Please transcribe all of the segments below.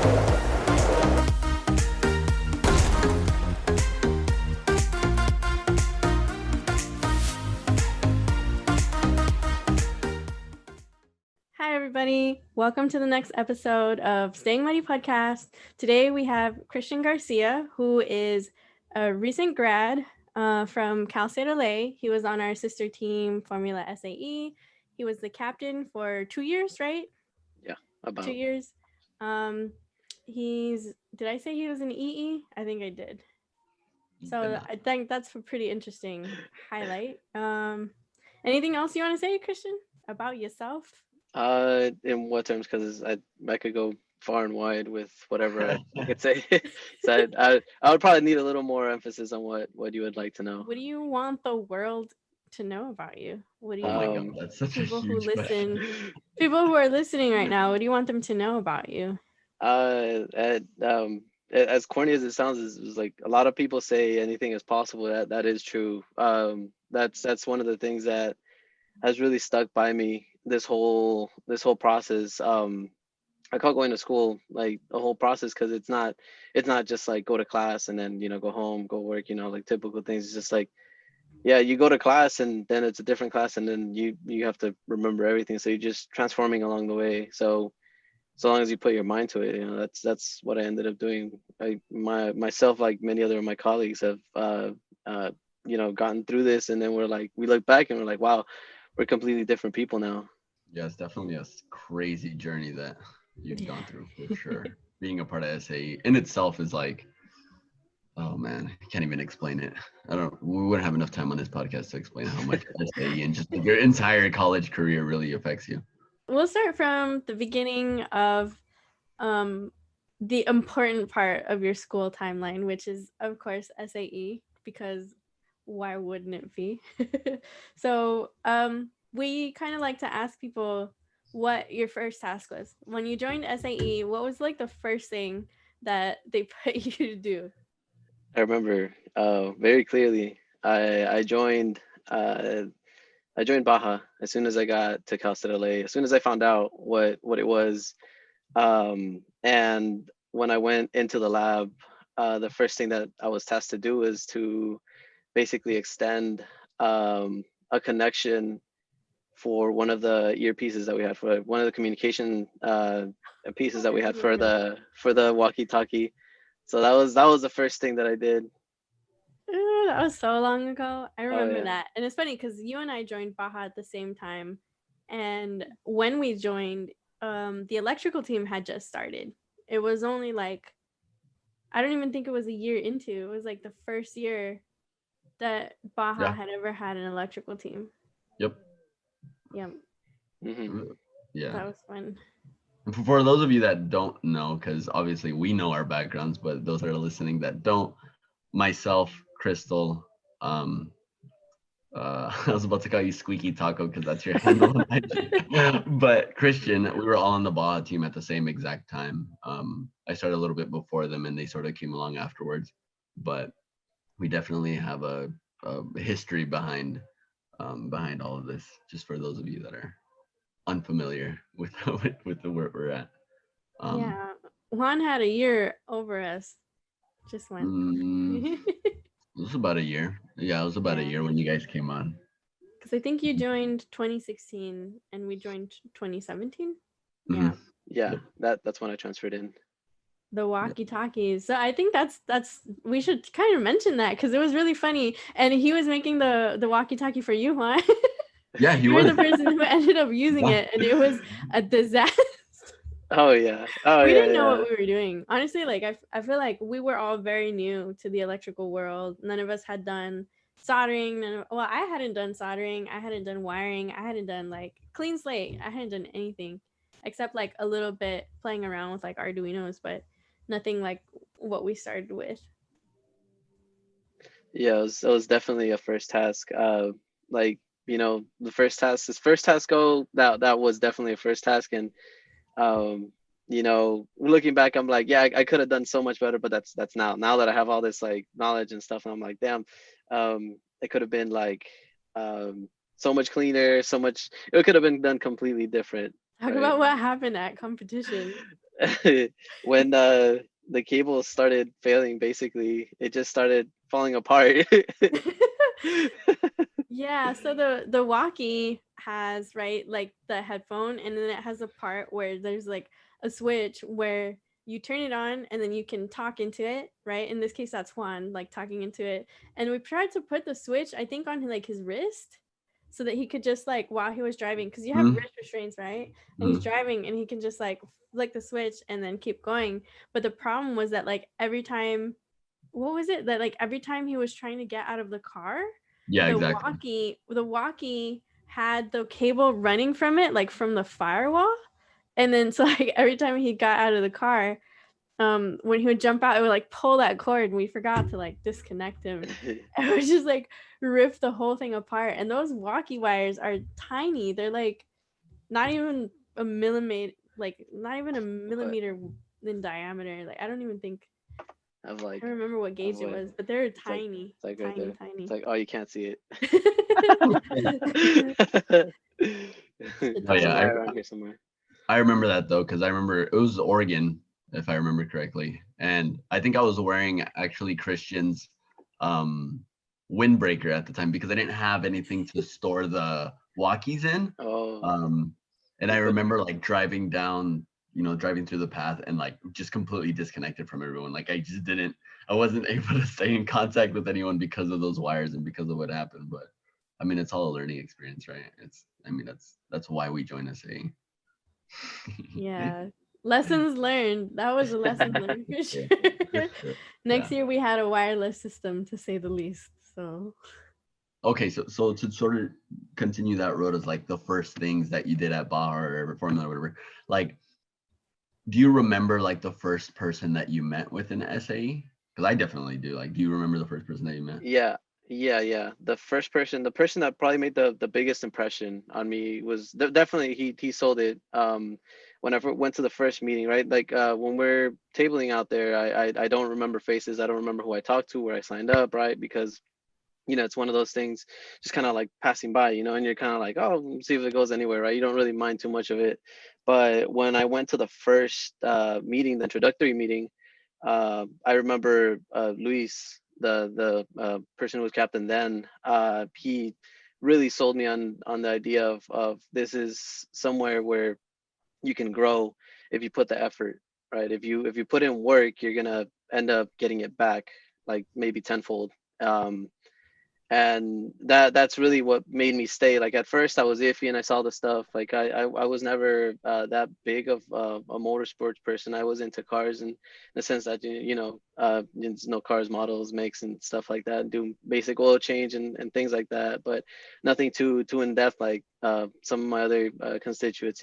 Hi, everybody. Welcome to the next episode of Staying Muddy Podcast. Today we have Christian Garcia, who is a recent grad from Cal State LA. He was on our sister team, Formula SAE. He was the captain for 2 years, right? Yeah, about 2 years. Did I say he was an EE? I think I did. So I think that's a pretty interesting highlight. Anything else you want to say, Christian, about yourself? In what terms? Because I could go far and wide with whatever I could say. So I would probably need a little more emphasis on what you would like to know. What do you want the world to know about you? What do you my want God, that's such a people who huge listen, question. people who are listening right now, what do you want them to know about you? As corny as it sounds, is like a lot of people say anything is possible. That is true. That's one of the things that has really stuck by me this whole process. I call going to school like a whole process because it's not just like go to class and then go home, go work, like typical things. It's just like, yeah, you go to class and then it's a different class and then you have to remember everything. So you're just transforming along the way. So long as you put your mind to it, that's what I ended up doing. Myself, like many other of my colleagues, have gotten through this, and then we look back and we're like, wow, we're completely different people now. Yeah, it's definitely a crazy journey that you've gone through for sure. Being a part of SAE in itself is like, oh man, I can't even explain it. We wouldn't have enough time on this podcast to explain how much SAE and just your entire college career really affects you. We'll start from the beginning of the important part of your school timeline, which is, of course, SAE, because why wouldn't it be? So we kind of like to ask people what your first task was. When you joined SAE, what was like the first thing that they put you to do? I remember very clearly. I joined Baja as soon as I got to Cal State LA. As soon as I found out what it was, and when I went into the lab, the first thing that I was tasked to do was to basically extend a connection for one of the earpieces that we had, for one of the communication pieces that we had for the walkie-talkie. So that was the first thing that I did. Ooh, that was so long ago. I remember yeah. that. And it's funny because you and I joined Baja at the same time. And when we joined, the electrical team had just started. It was only like, I don't even think it was a year into. It was like the first year that Baja had ever had an electrical team. Yep. Yeah. Mm-hmm. Yeah. That was fun. For those of you that don't know, because obviously we know our backgrounds, but those that are listening that don't, myself, Crystal, I was about to call you Squeaky Taco because that's your handle. But Christian, we were all on the Baja team at the same exact time. I started a little bit before them and they sort of came along afterwards. But we definitely have a history behind all of this, just for those of you that are unfamiliar with the where we're at. Yeah. Juan had a year over us. Just went. It was about a year. Yeah, it was about a year when you guys came on. Because I think you joined 2016 and we joined 2017. Mm-hmm. Yeah. Yeah, that's when I transferred in. The walkie-talkies. So I think that's we should kind of mention that because it was really funny. And he was making the walkie-talkie for you, Juan. Yeah, he you was were the person who ended up using it, and it was a disaster. Oh yeah. We didn't know what we were doing. Honestly, like I feel like we were all very new to the electrical world. None of us had done soldering. I hadn't done soldering. I hadn't done wiring. I hadn't done like clean slate. I hadn't done anything except like a little bit playing around with like Arduinos, but nothing like what we started with. Yeah, it was definitely a first task. Like, the first task go, that was definitely a first task. And looking back, I'm like, yeah, I could have done so much better, but that's now that I have all this like knowledge and stuff, and I'm like, damn, it could have been like so much cleaner, it could have been done completely different. Talk about what happened at competition. when the cable started failing, basically it just started falling apart. Yeah, so the walkie has, right, like the headphone, and then it has a part where there's like a switch where you turn it on and then you can talk into it, right? In this case that's Juan like talking into it. And we tried to put the switch, I think, on like his wrist so that he could just like while he was driving, because you have Mm, wrist restraints, right? And he's mm. driving and he can just like flick the switch and then keep going. But the problem was that like every time, what was it, that like every time he was trying to get out of the car, Yeah, the exactly. walkie had the cable running from it, like from the firewall. And then so like every time he got out of the car, when he would jump out, it would like pull that cord, and we forgot to like disconnect him. It would just like rip the whole thing apart. And those walkie wires are tiny. They're like not even a millimeter, like not even a But millimeter in diameter. Like I don't even think, of I like don't remember what of gauge it what was, but they're it's like right tiny, there. It's tiny. like, oh, you can't see it. The Oh There's a yeah, tiny. wire around here somewhere. I remember that though, because I remember it was Oregon, if I remember correctly, and I think I was wearing actually Christian's um, windbreaker at the time because I didn't have anything to store the walkies in. Oh, Um, and I you put remember like driving down, driving through the path and like just completely disconnected from everyone. Like I wasn't able to stay in contact with anyone because of those wires and because of what happened. But I mean, it's all a learning experience, right? I mean, that's why we join SA. Yeah. Lessons learned. That was a lesson learned for Yeah, sure. for sure. Yeah. Next year we had a wireless system, to say the least. So Okay, so to sort of continue that road as like the first things that you did at Baja or Formula or whatever, like, do you remember like the first person that you met with an SAE? Because I definitely do. Like, do you remember the first person that you met? yeah, yeah. The person that probably made the biggest impression on me was definitely he sold it. Whenever went to the first meeting, right? Like when we're tabling out there, I don't remember faces. I don't remember who I talked to, where I signed up, right? Because it's one of those things, just kind of like passing by, and you're kind of like, oh, see if it goes anywhere, right? You don't really mind too much of it. But when I went to the first meeting, the introductory meeting, I remember Luis, the person who was captain then. He really sold me on the idea of this is somewhere where you can grow if you put the effort, right? If you put in work, you're gonna end up getting it back, like maybe tenfold. And that's really what made me stay. Like at first I was iffy and I saw the stuff, like I was never that big of a motorsports person. I was into cars in the sense that cars, models, makes, and stuff like that, and do basic oil change and things like that, but nothing too in depth like some of my other constituents,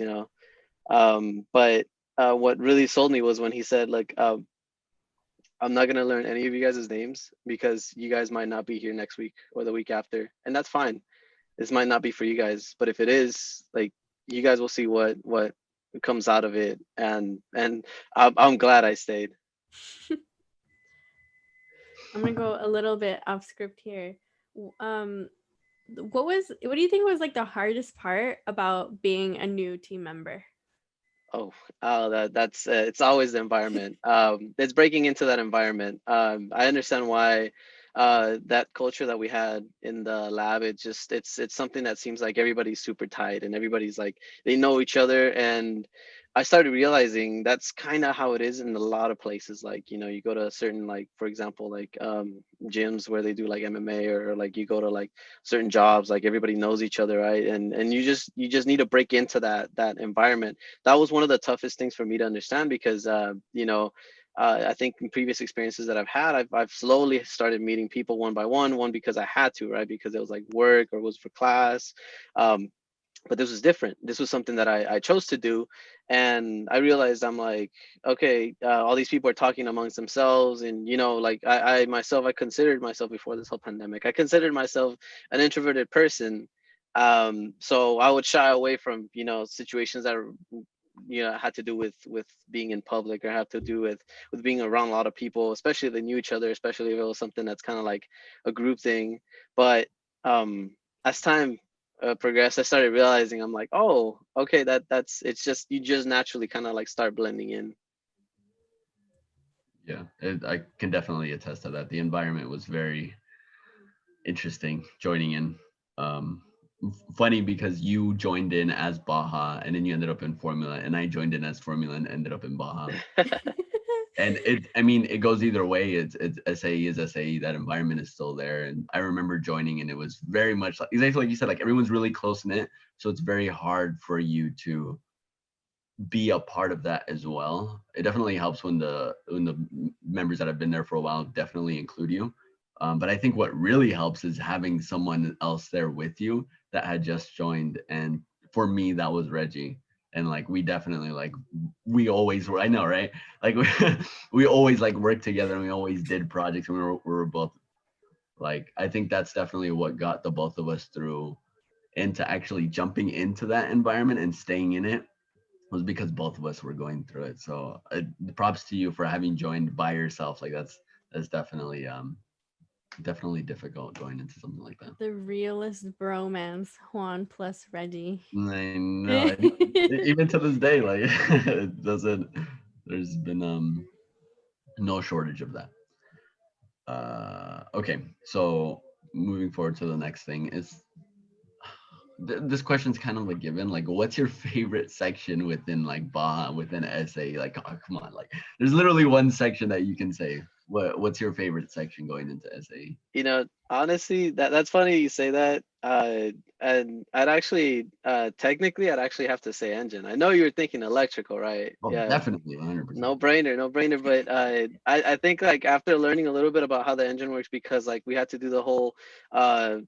but what really sold me was when he said, like, I'm not gonna learn any of you guys' names because you guys might not be here next week or the week after, and that's fine. This might not be for you guys, but if it is, like, you guys will see what comes out of it, and I'm glad I stayed. I'm gonna go a little bit off script here. Um, what do you think was like the hardest part about being a new team member? Oh, that's it's always the environment. It's breaking into that environment. I understand why that culture that we had in the lab, it's something that seems like everybody's super tight and everybody's like they know each other. And I started realizing that's kind of how it is in a lot of places. Like, you go to a certain, like, for example, like gyms where they do like MMA, or like you go to like certain jobs, like everybody knows each other, right? And you just need to break into that environment. That was one of the toughest things for me to understand because I think in previous experiences that I've had, I've slowly started meeting people one by one because I had to, right? Because it was like work or it was for class. Um, but this was different. This was something that I chose to do. And I realized, I'm like, okay, all these people are talking amongst themselves. And, like I myself, I considered myself before this whole pandemic, I considered myself an introverted person. So I would shy away from, situations that are, had to do with being in public, or have to do with being around a lot of people, especially if they knew each other, especially if it was something that's kind of like a group thing. But as time progressed, I started realizing, I'm like, oh, okay, that's it's just, you just naturally kind of like start blending in. Yeah, I can definitely attest to that. The environment was very interesting joining in. Um, Funny because you joined in as Baja and then you ended up in Formula, and I joined in as Formula and ended up in Baja. And I mean, it goes either way. It's SAE is SAE. That environment is still there. And I remember joining, and it was very much like exactly like you said. Like everyone's really close knit, so it's very hard for you to be a part of that as well. It definitely helps when the members that have been there for a while definitely include you. But I think what really helps is having someone else there with you that had just joined. And for me, that was Reggie. And like we definitely like we always were. I know, right? Like we always like worked together, and we always did projects. And we were both like I think that's definitely what got the both of us through into actually jumping into that environment and staying in it was because both of us were going through it. So props to you for having joined by yourself. Like that's definitely difficult going into something like that. The realest bromance, Juan plus Reggie. I know. Even to this day, like it doesn't. There's been no shortage of that. Okay, so moving forward to the next thing is this question's kind of like given. Like, what's your favorite section within like Baja within SA? Like, oh, come on, like there's literally one section that you can say. What's your favorite section going into SAE? You know, honestly, that's funny you say that. And I'd actually, technically, I'd actually have to say engine. I know you were thinking electrical, right? Oh, Yeah, definitely, 100%. no brainer, no brainer. But I think like after learning a little bit about how the engine works, because like we had to do the whole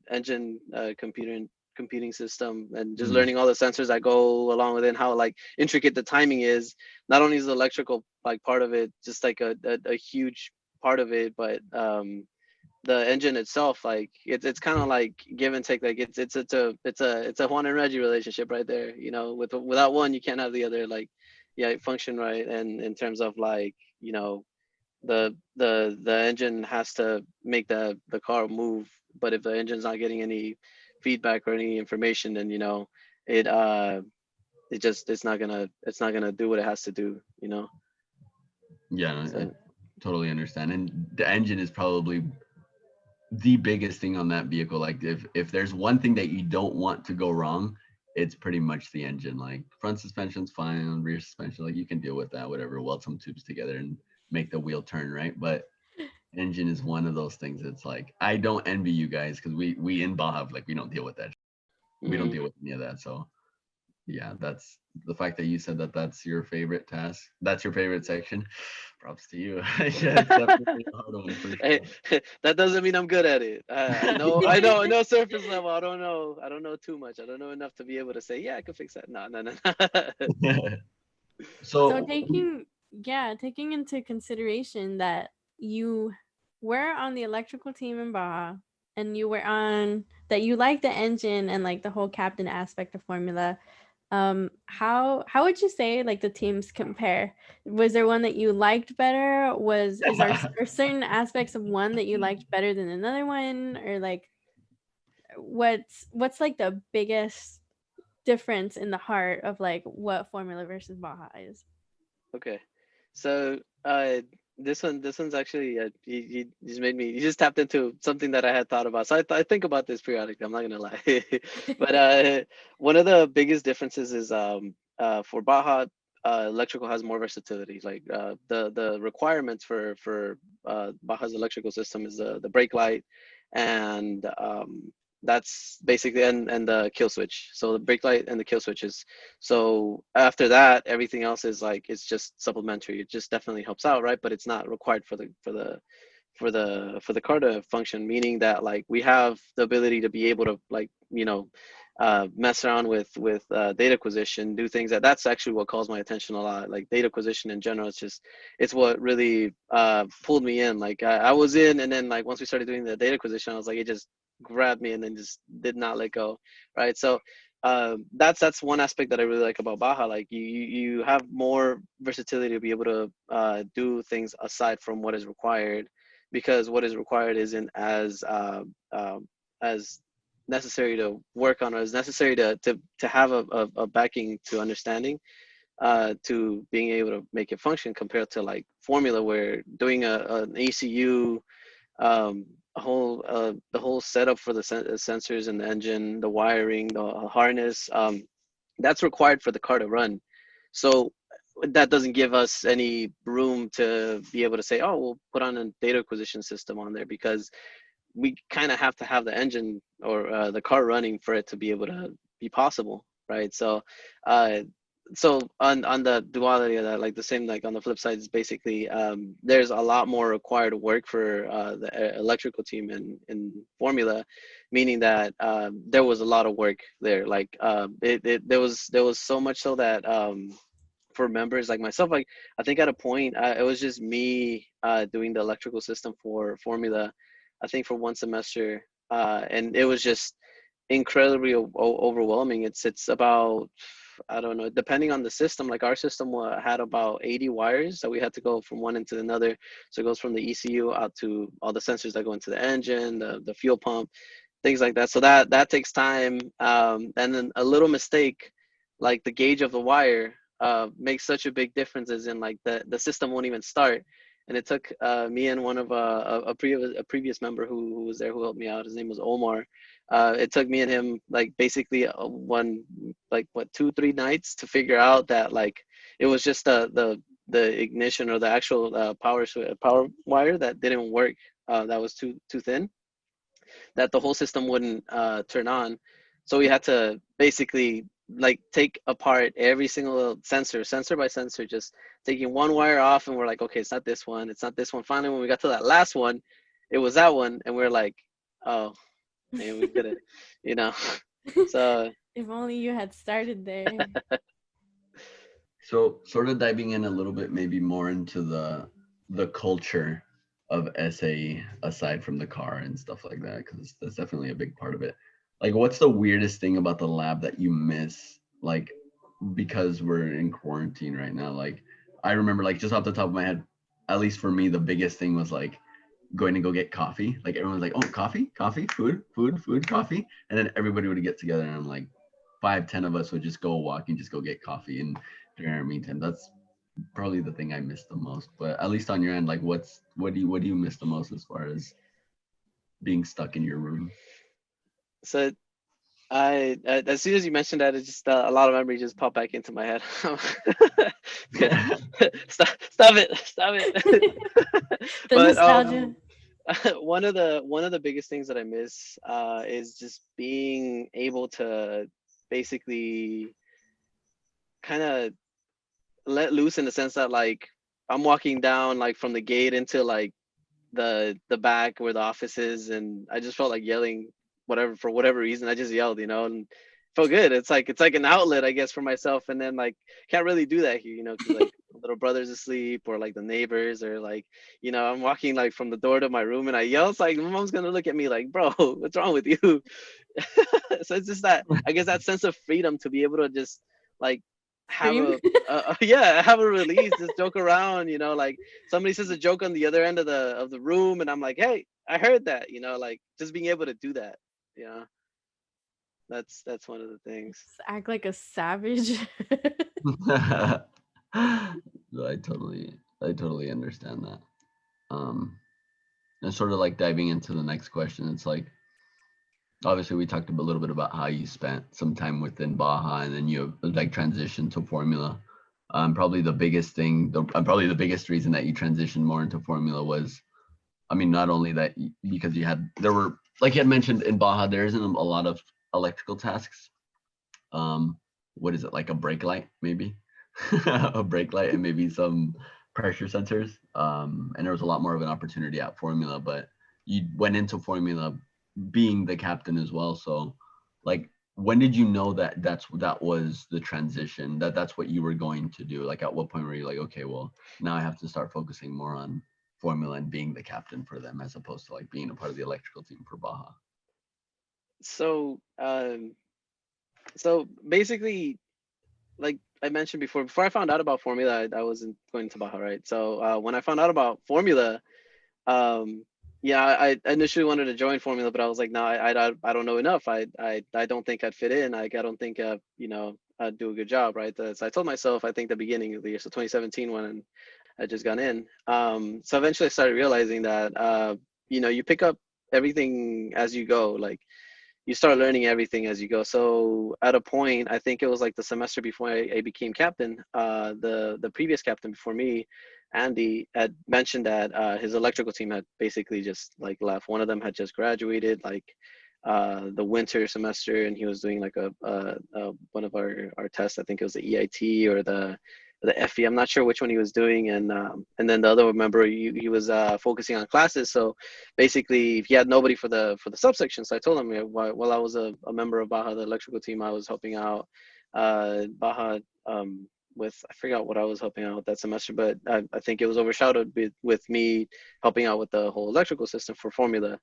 engine computing system, and just Mm, learning all the sensors that go along with it, and how like intricate the timing is. Not only is the electrical like part of it just like a huge part of it, but the engine itself, like it's kind of like give and take. Like it's a Juan and Reggie relationship right there. You know, without one, you can't have the other. Like, yeah, function right. And in terms of like, you know, the engine has to make the car move. But if the engine's not getting any feedback or any information, then you know it it's not gonna do what it has to do. You know, yeah, I so. totally understand. And the engine is probably the biggest thing on that vehicle. Like if there's one thing that you don't want to go wrong, it's pretty much the engine. Like front suspension's fine, rear suspension, like you can deal with that, whatever, weld some tubes together and make the wheel turn, right? But engine is one of those things. It's like I don't envy you guys because we in Baja like we don't deal with that. We don't Mm. deal with any of that. So yeah, that's the fact that you said that that's your favorite task. That's your favorite section. Props to you. Yeah, it's definitely a hard one for Hey, sure. that doesn't mean I'm good at it. I know surface level. I don't know too much. I don't know enough to be able to say, yeah, I can fix that. No, no, no. So So taking into consideration that you were on the electrical team in Baja, and you were on that you like the engine and like the whole captain aspect of Formula. How would you say like the teams compare? Was there one that you liked better? Are certain aspects of one that you liked better than another one, or like what's like the biggest difference in the heart of like what Formula versus Baja is? Okay, so this one's actually he just made me. He just tapped into something that I had thought about. So I think about this periodically. I'm not gonna lie, but one of the biggest differences is for Baja. Electrical has more versatility. Like the requirements for Baja's electrical system is the brake light, and that's basically and the kill switch. So the brake light and the kill switches. So after that, everything else is like it's just supplementary. It just definitely helps out, right? But it's not required for the car to function. Meaning that like we have the ability to be able to like mess around with data acquisition, do things that's actually what calls my attention a lot. Like data acquisition in general, it's what really pulled me in. Like I was in, and then like once we started doing the data acquisition, I was like it just grabbed me and then just did not let go, right? So that's one aspect that I really like about Baja. Like you have more versatility to be able to do things aside from what is required, because what is required isn't as necessary to work on, or as necessary to have a backing to understanding. to being able to make it function compared to like Formula, where doing an ECU, the whole setup for the sensors and the engine, the wiring, the harness, that's required for the car to run. So that doesn't give us any room to be able to say, oh, we'll put on a data acquisition system on there, because we kind of have to have the engine or the car running for it to be able to be possible, right? So uh, on the duality of that, like the same, like on the flip side is basically there's a lot more required work for the electrical team in Formula, meaning that there was a lot of work there. Like there was so much so that for members like myself, like I think at a point it was just me doing the electrical system for Formula, I think for one semester, and it was just incredibly overwhelming. It's about, I don't know, depending on the system. Like our system had about 80 wires that we had to go from one end to another. So it goes from the ECU out to all the sensors that go into the engine, the fuel pump, things like that. So that takes time. And then a little mistake, like the gauge of the wire, makes such a big difference, as in like the system won't even start. And it took me and one of a previous member who was there, who helped me out. His name was Omar. It took me and him like basically one, like what, 2-3 nights to figure out that like it was just the ignition or the actual power wire that didn't work, that was too thin, that the whole system wouldn't turn on. So we had to basically like take apart every single sensor by sensor, just taking one wire off, and we're like, okay, it's not this one, it's not this one. Finally, when we got to that last one, it was that one, and we're like, oh, man, we did it, you know. So if only you had started there. So sort of diving in a little bit, maybe more into the culture of SAE aside from the car and stuff like that, because that's definitely a big part of it. Like, what's the weirdest thing about the lab that you miss? Like, because we're in quarantine right now. Like, I remember, like, just off the top of my head, at least for me, the biggest thing was like going to go get coffee. Like, everyone was like, "Oh, coffee, food, coffee," and then everybody would get together, and I'm like, 5, 10 of us would just go walk and just go get coffee and during our meantime. That's probably the thing I miss the most. But at least on your end, like, what do you miss the most as far as being stuck in your room? so I as soon as you mentioned that, it just a lot of memories just pop back into my head. Stop it. The But nostalgia. one of the biggest things that I miss is just being able to basically kind of let loose, in the sense that like I'm walking down like from the gate into like the back where the office is, and I just felt like yelling whatever, for whatever reason. I just yelled, and felt good. It's like an outlet, I guess, for myself. And then like can't really do that here, because like little brother's asleep, or like the neighbors, or like, I'm walking like from the door to my room and I yell. It's like my mom's gonna look at me like, bro, what's wrong with you? So it's just that, I guess, that sense of freedom to be able to just like have Scream. yeah, have a release, just joke around, like somebody says a joke on the other end of the room, and I'm like, hey, I heard that, like just being able to do that. Yeah, that's one of the things. Act like a savage. I totally understand that. Um, and sort of like diving into the next question, it's like obviously we talked a little bit about how you spent some time within Baja and then you like transitioned to Formula. Probably the biggest thing, probably the biggest reason that you transitioned more into Formula was, I mean, not only that, because there were, like you had mentioned in Baja, there isn't a lot of electrical tasks. What is it, like a brake light, maybe? A brake light and maybe some pressure sensors. And there was a lot more of an opportunity at Formula, but you went into Formula being the captain as well. So, like, when did you know that that was the transition, that's what you were going to do? Like, at what point were you like, okay, well, now I have to start focusing more on Formula and being the captain for them, as opposed to like being a part of the electrical team for Baja? So so basically, like I mentioned before I found out about Formula, I wasn't going to Baja, right? So when I found out about Formula, um yeah, I initially wanted to join Formula, but I was like, no, I don't know enough. I don't think I'd fit in. Like, I don't think do a good job, right? So I told myself, I think the beginning of the year, so 2017 when I just got in. So eventually I started realizing that, you pick up everything as you go. Like you start learning everything as you go. So at a point, I think it was like the semester before I became captain, the previous captain before me, Andy, had mentioned that his electrical team had basically just like left. One of them had just graduated, like the winter semester, and he was doing like a one of our tests. I think it was the EIT or the FE. I'm not sure which one he was doing, and then the other member he was focusing on classes. So basically, he had nobody for the subsection. So I told him, while I was a member of Baja, the electrical team, I was helping out Baja with, I forgot what I was helping out that semester, but I think it was overshadowed with me helping out with the whole electrical system for formula.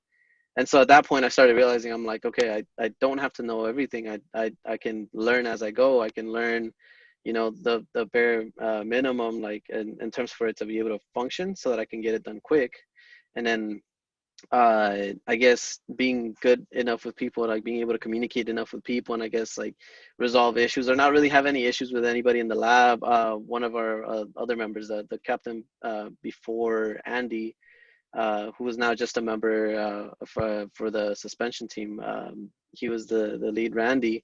And so at that point I started realizing, I'm like, okay, I don't have to know everything. I can learn as I go. I can learn, the bare minimum, like in terms for it to be able to function, so that I can get it done quick. And then I guess being good enough with people, like being able to communicate enough with people, and I guess like resolve issues or not really have any issues with anybody in the lab. One of our other members, the captain before Andy, who was now just a member for the suspension team. He was the lead, Randy.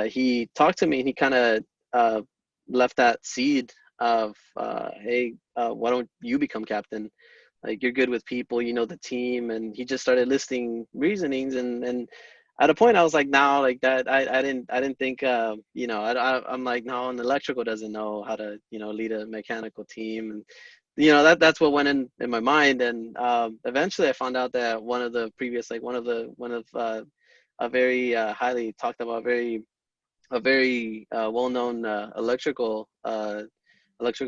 He talked to me, and he kind of uh, left that seed of, hey, why don't you become captain? Like you're good with people, the team, and he just started listing reasonings, and at a point I was like, no, like that, I didn't think, I'm like, no, an electrical doesn't know how to, lead a mechanical team, and that's what went in my mind. And eventually I found out that one of the previous, like one of a very highly talked about, a very well-known electrical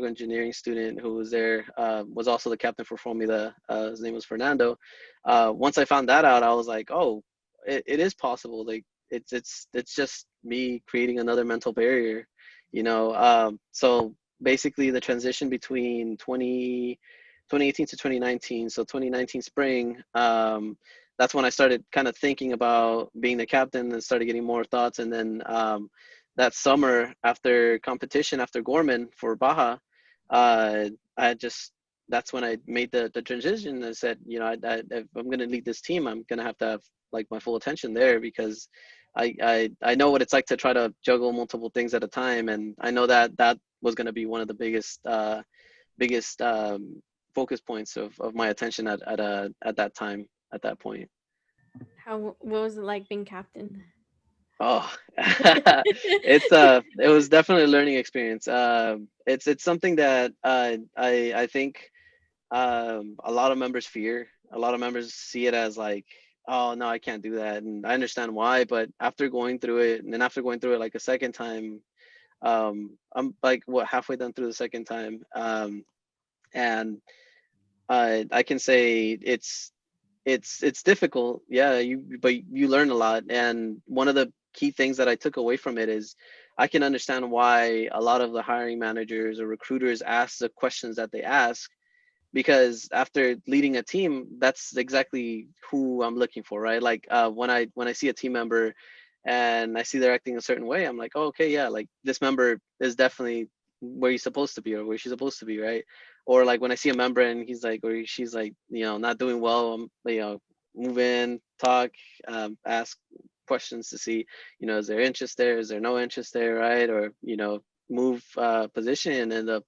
engineering student who was there, was also the captain for Formula. His name was Fernando. Once I found that out, I was like, oh, it is possible. Like it's just me creating another mental barrier, so basically the transition between 2018 to 2019. So 2019 spring, that's when I started kind of thinking about being the captain and started getting more thoughts. And then that summer after competition, after Gorman for Baja, I just, that's when I made the transition. I said, if I'm going to lead this team, I'm going to have like my full attention there, because I know what it's like to try to juggle multiple things at a time. And I know that was going to be one of the biggest focus points of my attention at that time, at that point. What was it like being captain? Oh, it was definitely a learning experience. It's something that I think a lot of members fear. A lot of members see it as like, oh no, I can't do that, and I understand why. But after going through it, and then after going through it like a second time, I'm like what, halfway done through the second time, and I can say it's difficult, yeah, but you learn a lot. And one of the key things that I took away from it is I can understand why a lot of the hiring managers or recruiters ask the questions that they ask, because after leading a team, that's exactly who I'm looking for, right? Like when I see a team member and I see they're acting a certain way, I'm like, oh, okay, yeah, like this member is definitely where he's supposed to be or where she's supposed to be, right? Or like when I see a member and he's like, or she's like, not doing well, move in, talk, ask questions to see, is there interest there, is there no interest there, right? Or move position, and end up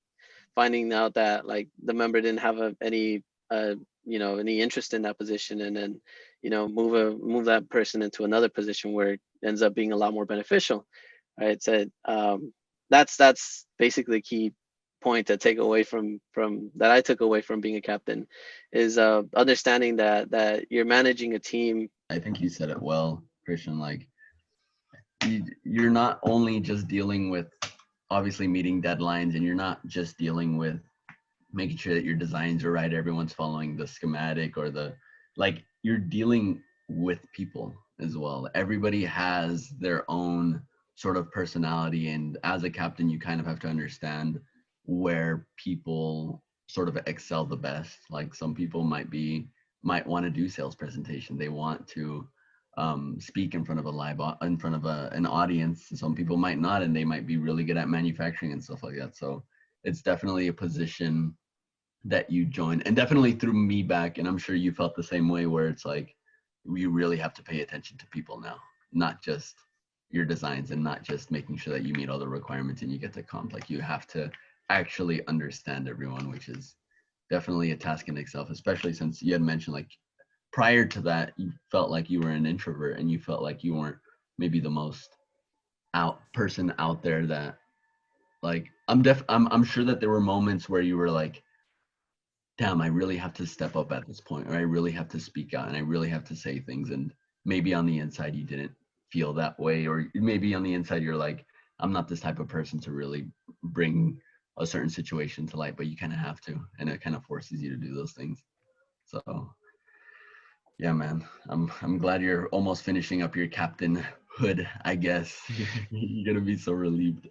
finding out that like the member didn't have any interest in that position, and then move that person into another position where it ends up being a lot more beneficial, right? So that's basically a key point to take away from that I took away from being a captain, is understanding that you're managing a team. I think you said it well, Christian. Like you're not only just dealing with obviously meeting deadlines, and you're not just dealing with making sure that your designs are right, everyone's following the schematic or like you're dealing with people as well. Everybody has their own sort of personality, and as a captain you kind of have to understand where people sort of excel the best. Like some people might want to do sales presentation, they want to speak in front of an audience. Some people might not, and they might be really good at manufacturing and stuff like that. So it's definitely a position that you join, and definitely threw me back. And I'm sure you felt the same way, where it's like you really have to pay attention to people now, not just your designs and not just making sure that you meet all the requirements and you get to comp. Like you have to actually understand everyone, which is definitely a task in itself, especially since you had mentioned like prior to that you felt like you were an introvert and you felt like you weren't maybe the most person out there. That like I'm sure that there were moments where you were like, damn, I really have to step up at this point, or I really have to speak out and I really have to say things. And maybe on the inside you didn't feel that way, or maybe on the inside you're like, I'm not this type of person to really bring a certain situation to light, but you kind of have to, and it kind of forces you to do those things. So yeah, man, I'm glad you're almost finishing up your captainhood, I guess. You're gonna be so relieved.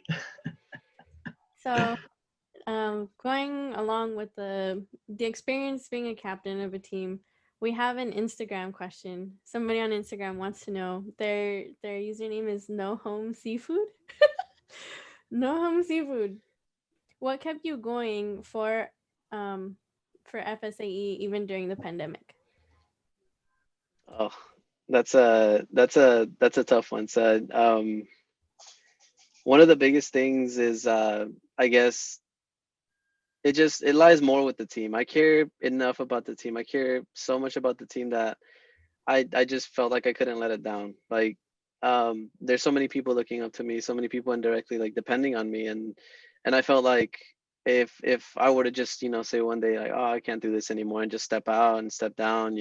So, going along with the experience being a captain of a team, we have an Instagram question. Somebody on Instagram wants to know, their username is no home seafood. No home seafood. What kept you going for FSAE even during the pandemic? Oh, that's a tough one. So one of the biggest things is I guess it lies more with the team. I care enough about the team. I care so much about the team that I just felt like I couldn't let it down. Like there's so many people looking up to me, so many people indirectly like depending on me, and I felt like if I were to just, say one day like, oh, I can't do this anymore and just step out and step down,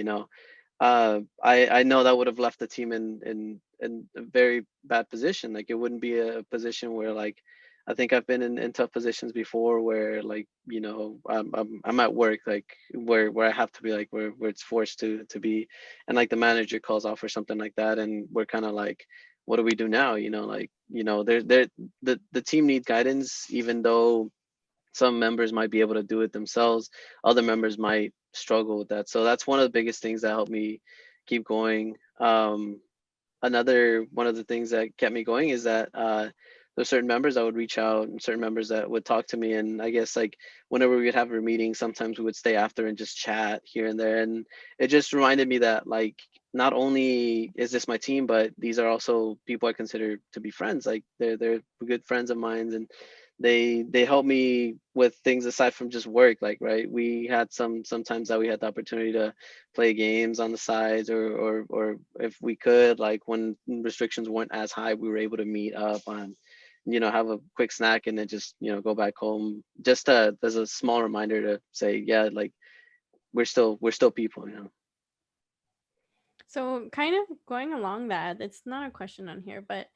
I know that would have left the team in a very bad position. Like it wouldn't be a position where like I think I've been in tough positions before where like I'm at work like where I have to be like where it's forced to be, and like the manager calls off or something like that, and we're kind of like, what do we do now? The team needs guidance, even though some members might be able to do it themselves, other members might struggle with that. So that's one of the biggest things that helped me keep going. Another one of the things that kept me going is that there's certain members that would reach out and certain members that would talk to me, and I guess like whenever we would have a meeting, sometimes we would stay after and just chat here and there, and it just reminded me that like not only is this my team, but these are also people I consider to be friends. Like they're good friends of mine, and they help me with things aside from just work. Like, right, we had sometimes that we had the opportunity to play games on the sides, or if we could, like when restrictions weren't as high, we were able to meet up on, have a quick snack and then just, go back home, just as a small reminder to say, yeah, like we're still people. So kind of going along that, it's not a question on here, but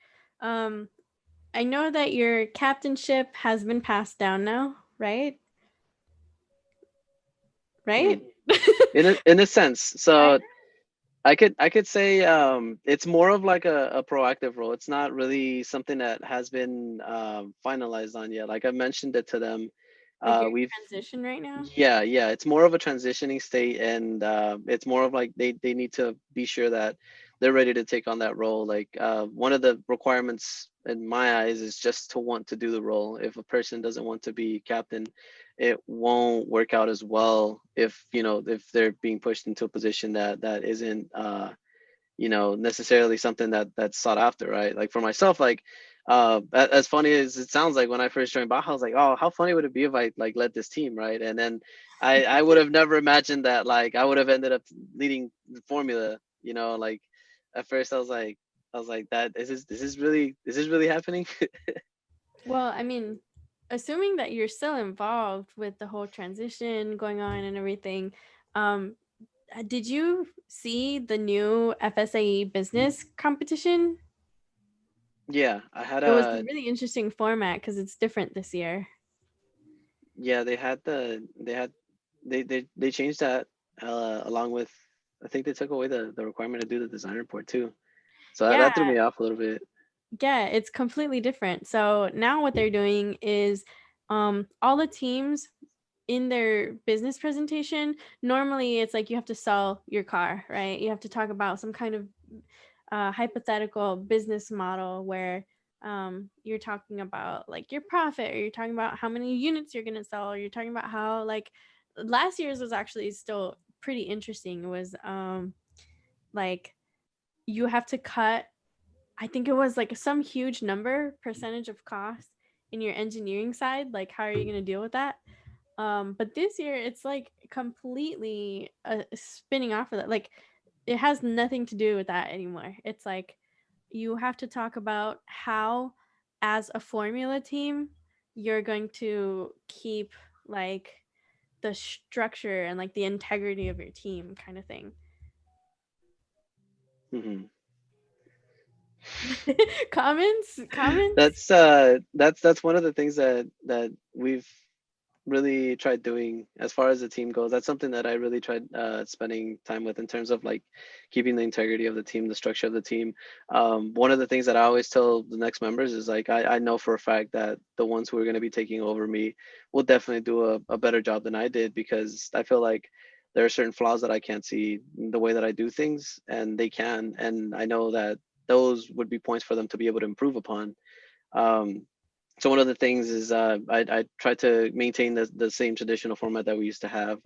I know that your captainship has been passed down now, right? Right? In a sense. So I could say it's more of like a proactive role. It's not really something that has been finalized on yet. Like I mentioned it to them. Like your We've transition right now? yeah, it's more of a transitioning state, and it's more of like they need to be sure that they're ready to take on that role. Like one of the requirements in my eyes is just to want to do the role. If a person doesn't want to be captain, it won't work out as well if they're being pushed into a position that isn't necessarily something that's sought after, right? Like for myself, like as funny as it sounds, like when I first joined Baja, I was like, oh, how funny would it be if I like led this team, right? And then I would have never imagined that like I would have ended up leading the formula, like at first I was like that this is really happening. Well, I mean, assuming that you're still involved with the whole transition going on and everything, um, did you see the new FSAE business competition? Yeah, I had It was a a really interesting format because it's different this year. yeah, they changed that along with, I think they took away the requirement to do the design report too. So that, Yeah, that threw me off a little bit. yeah, it's completely different. So now what they're doing is all the teams in their business presentation, normally it's like you have to sell your car, right? You have to talk about some kind of hypothetical business model where you're talking about like your profit, or you're talking about how many units you're going to sell, or you're talking about how, like, last year's was actually still pretty interesting. It was like you have to cut, I think it was like some huge number percentage of cost in your engineering side. Like, how are you going to deal with that? But this year it's like completely spinning off of that. Like, it has nothing to do with that anymore. It's like you have to talk about how, as a formula team, you're going to keep like the structure and like the integrity of your team, kind of thing. Hmm. Comments. That's one of the things that we've really tried doing as far as the team goes. That's something that I really tried spending time with in terms of like keeping the integrity of the team, the structure of the team. One of the things that I always tell the next members is like, I know for a fact that the ones who are going to be taking over me will definitely do a better job than I did, because I feel like there are certain flaws that I can't see in the way that I do things, and they can. And I know that those would be points for them to be able to improve upon. Um, so one of the things is I try to maintain the same traditional format that we used to have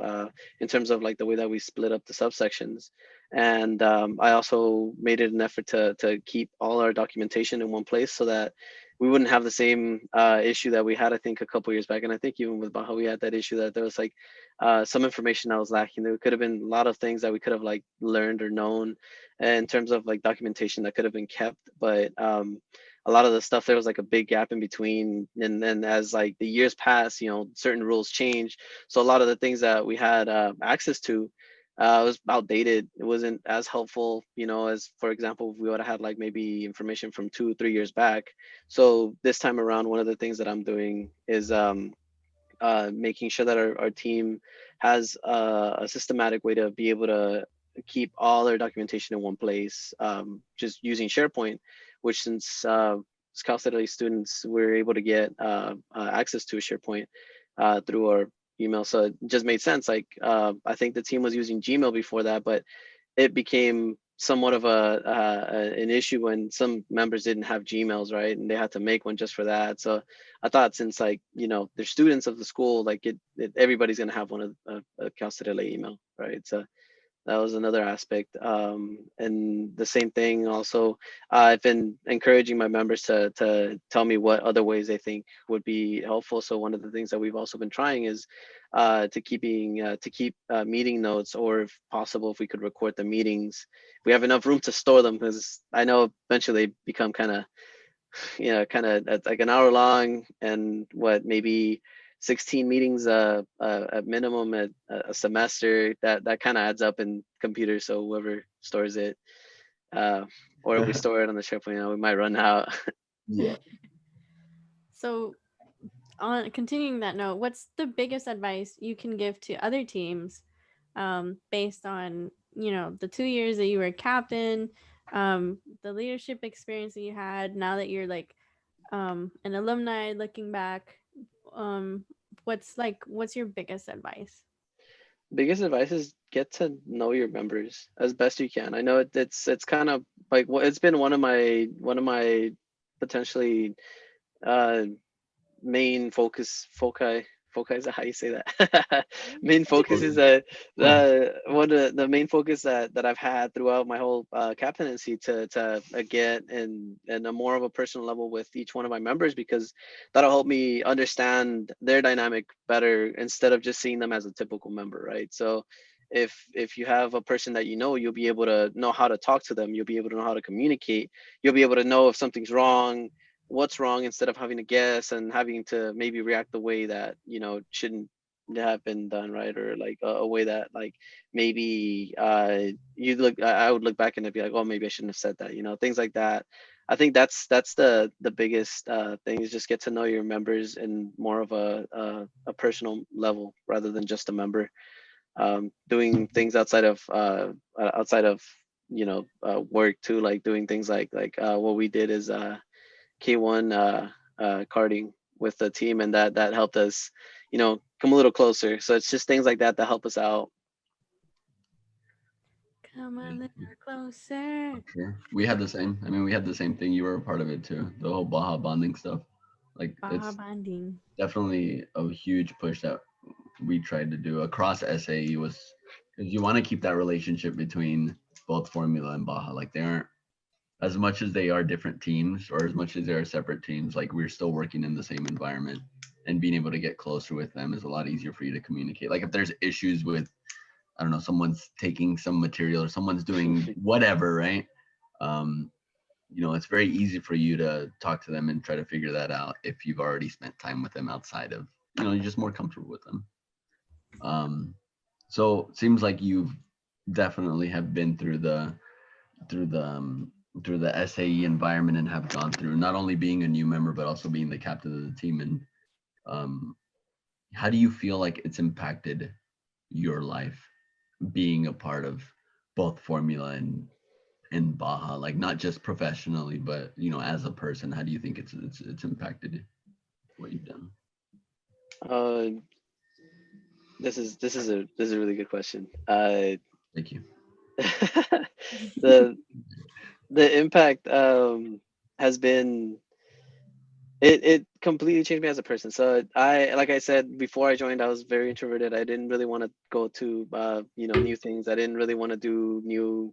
in terms of like the way that we split up the subsections. And I also made it an effort to keep all our documentation in one place so that we wouldn't have the same issue that we had, I think, a couple years back. And I think even with Baja, we had that issue that there was like some information that was lacking. There could have been a lot of things that we could have like learned or known in terms of like documentation that could have been kept. But a lot of the stuff, there was like a big gap in between, and then as like the years pass, you know, certain rules change, so a lot of the things that we had access to was outdated. It wasn't as helpful, you know, as for example if we would have had like maybe information from 2 or 3 years back. So this time around, one of the things that I'm doing is making sure that our team has a systematic way to be able to keep all their documentation in one place, just using SharePoint, which since Cal State students were able to get access to a SharePoint through our email. So it just made sense. Like I think the team was using Gmail before that, but it became somewhat of an issue when some members didn't have Gmails, right? And they had to make one just for that. So I thought, since like, you know, they're students of the school, like everybody's gonna have one of a Cal State email, right? So that was another aspect. And the same thing also, I've been encouraging my members to tell me what other ways they think would be helpful. So one of the things that we've also been trying is to keep meeting notes, or if possible, if we could record the meetings, we have enough room to store them, because I know eventually they become kind of, you know, kind of like an hour long, and what, maybe 16 meetings at minimum at a semester. That kind of adds up in computers. So whoever stores it, or if we store it on the SharePoint, you know, we might run out. Yeah. So, on continuing that note, what's the biggest advice you can give to other teams, based on, you know, the 2 years that you were captain, the leadership experience that you had, now that you're like an alumni looking back? um what's your biggest advice? Biggest advice is get to know your members as best you can. I know it's kind of like, it's been one of my potentially uh main foci is that how you say that? Main focus is that one of the main focus that I've had throughout my whole captaincy, to get and a more of a personal level with each one of my members, because that'll help me understand their dynamic better, instead of just seeing them as a typical member, right? So if you have a person that, you know, you'll be able to know how to talk to them, you'll be able to know how to communicate, you'll be able to know if something's wrong, what's wrong, instead of having to guess and having to maybe react the way that, you know, shouldn't have been done, right? Or like a way that like maybe I would look back and I'd be like, oh, maybe I shouldn't have said that, you know, things like that. I think that's the biggest thing, is just get to know your members in more of a personal level, rather than just a member. Doing things outside of, you know, work too, like doing things like what we did is K1 karting with the team, and that helped us, you know, come a little closer. So it's just things like that that help us out. Come a little closer. Sure. We had the same. I mean, we had the same thing. You were a part of it too. The whole Baja bonding stuff. Like Baja it's bonding. definitely a huge push that we tried to do across SAE was because you want to keep that relationship between both Formula and Baja. Like they aren't as much as they are different teams or as much as they are separate teams. Like we're still working in the same environment, and being able to get closer with them is a lot easier for you to communicate. Like if there's issues with, I don't know, someone's taking some material or someone's doing whatever, right? Um, it's very easy for you to talk to them and try to figure that out if you've already spent time with them outside of, you're just more comfortable with them. So it seems like you've definitely have been through the through the SAE environment and have gone through not only being a new member but also being the captain of the team. And how do you feel like it's impacted your life being a part of both Formula and Baja, like not just professionally, but as a person, how do you think it's impacted what you've done? This is a really good question. Thank you. the the impact has been, it completely changed me as a person. So like I said before I joined, I was very introverted. I didn't really want to go to new things. I didn't really want to do new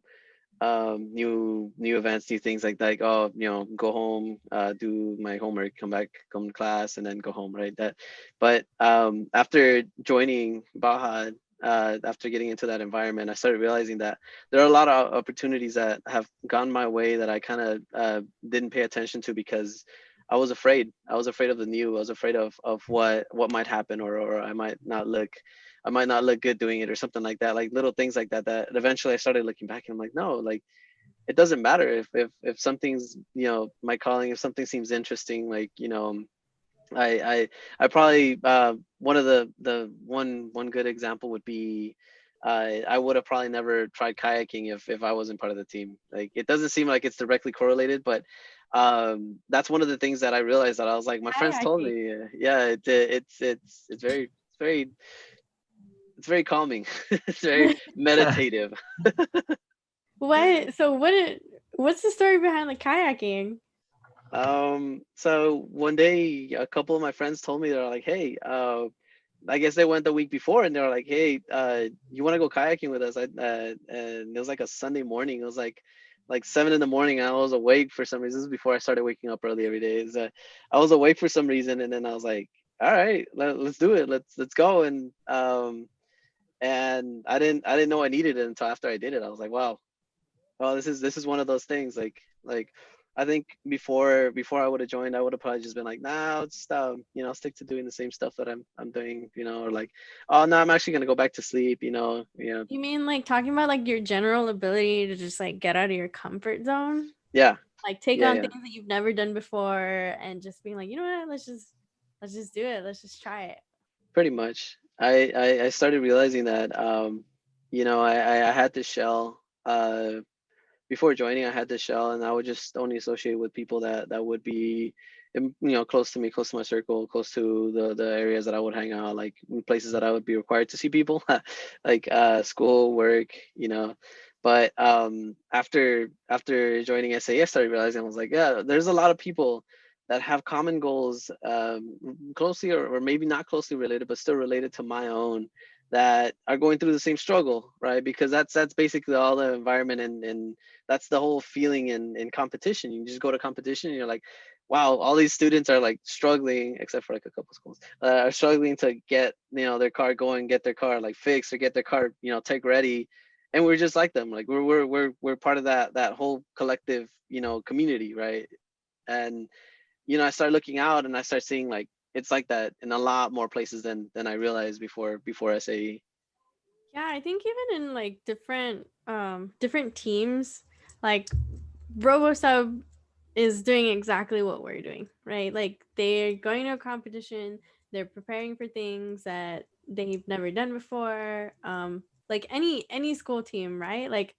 events, new things like oh, go home, do my homework, come to class, and then go home, right? That, but after joining Baja, after getting into that environment, I started realizing that there are a lot of opportunities that have gone my way that I kind of didn't pay attention to because I was afraid. I was afraid of the new. I was afraid of what might happen, or I might not look good doing it, or something like that. Like little things like that. That eventually I started looking back and I'm like, no, like it doesn't matter if something's my calling. If something seems interesting, like I probably one of the one good example would be I would have probably never tried kayaking if I wasn't part of the team. Like it doesn't seem like it's directly correlated, but that's one of the things that I realized, that I was like, my friends told Kayaking. me, yeah, it's very calming. It's very meditative. What? So what's the story behind the kayaking? So one day a couple of my friends told me, they're like, hey, I guess they went the week before, and they were like, hey, you want to go kayaking with us? And it was like a Sunday morning. It was like 7 in the morning. I was awake for some reason. This is before I started waking up early every day. I was awake for some reason, and then I was like, all right, let's do it. Let's go. And I didn't know I needed it until after I did it. I was like, wow, well, this is one of those things. Like I think before I would have joined, I would have probably just been like, nah, let's stick to doing the same stuff that I'm doing, or like, oh no, I'm actually gonna go back to sleep, You mean like talking about like your general ability to just like get out of your comfort zone? yeah, Like take yeah, on yeah, things that you've never done before and just being like, you know what, let's just do it. Let's just try it. pretty much. I started realizing that I had this shell. Before joining, I had this shell, and I would just only associate with people that would be, close to me, close to my circle, close to the areas that I would hang out, like places that I would be required to see people, like school, work, But after joining SAE, I started realizing, I was like, yeah, there's a lot of people that have common goals, closely or maybe not closely related, but still related to my own, that are going through the same struggle, right? Because that's basically all the environment, and that's the whole feeling in competition. You just go to competition and you're like, wow, all these students are like struggling, except for like a couple schools, are struggling to get their car going, get their car like fixed, or get their car tech ready, and we're just like them. Like we're part of that whole collective community, right? And I started looking out, and I started seeing like it's like that in a lot more places than I realized before SAE. Yeah, I think even in like different teams, like RoboSub is doing exactly what we're doing, right? Like they're going to a competition, they're preparing for things that they've never done before. Like any school team, right? Like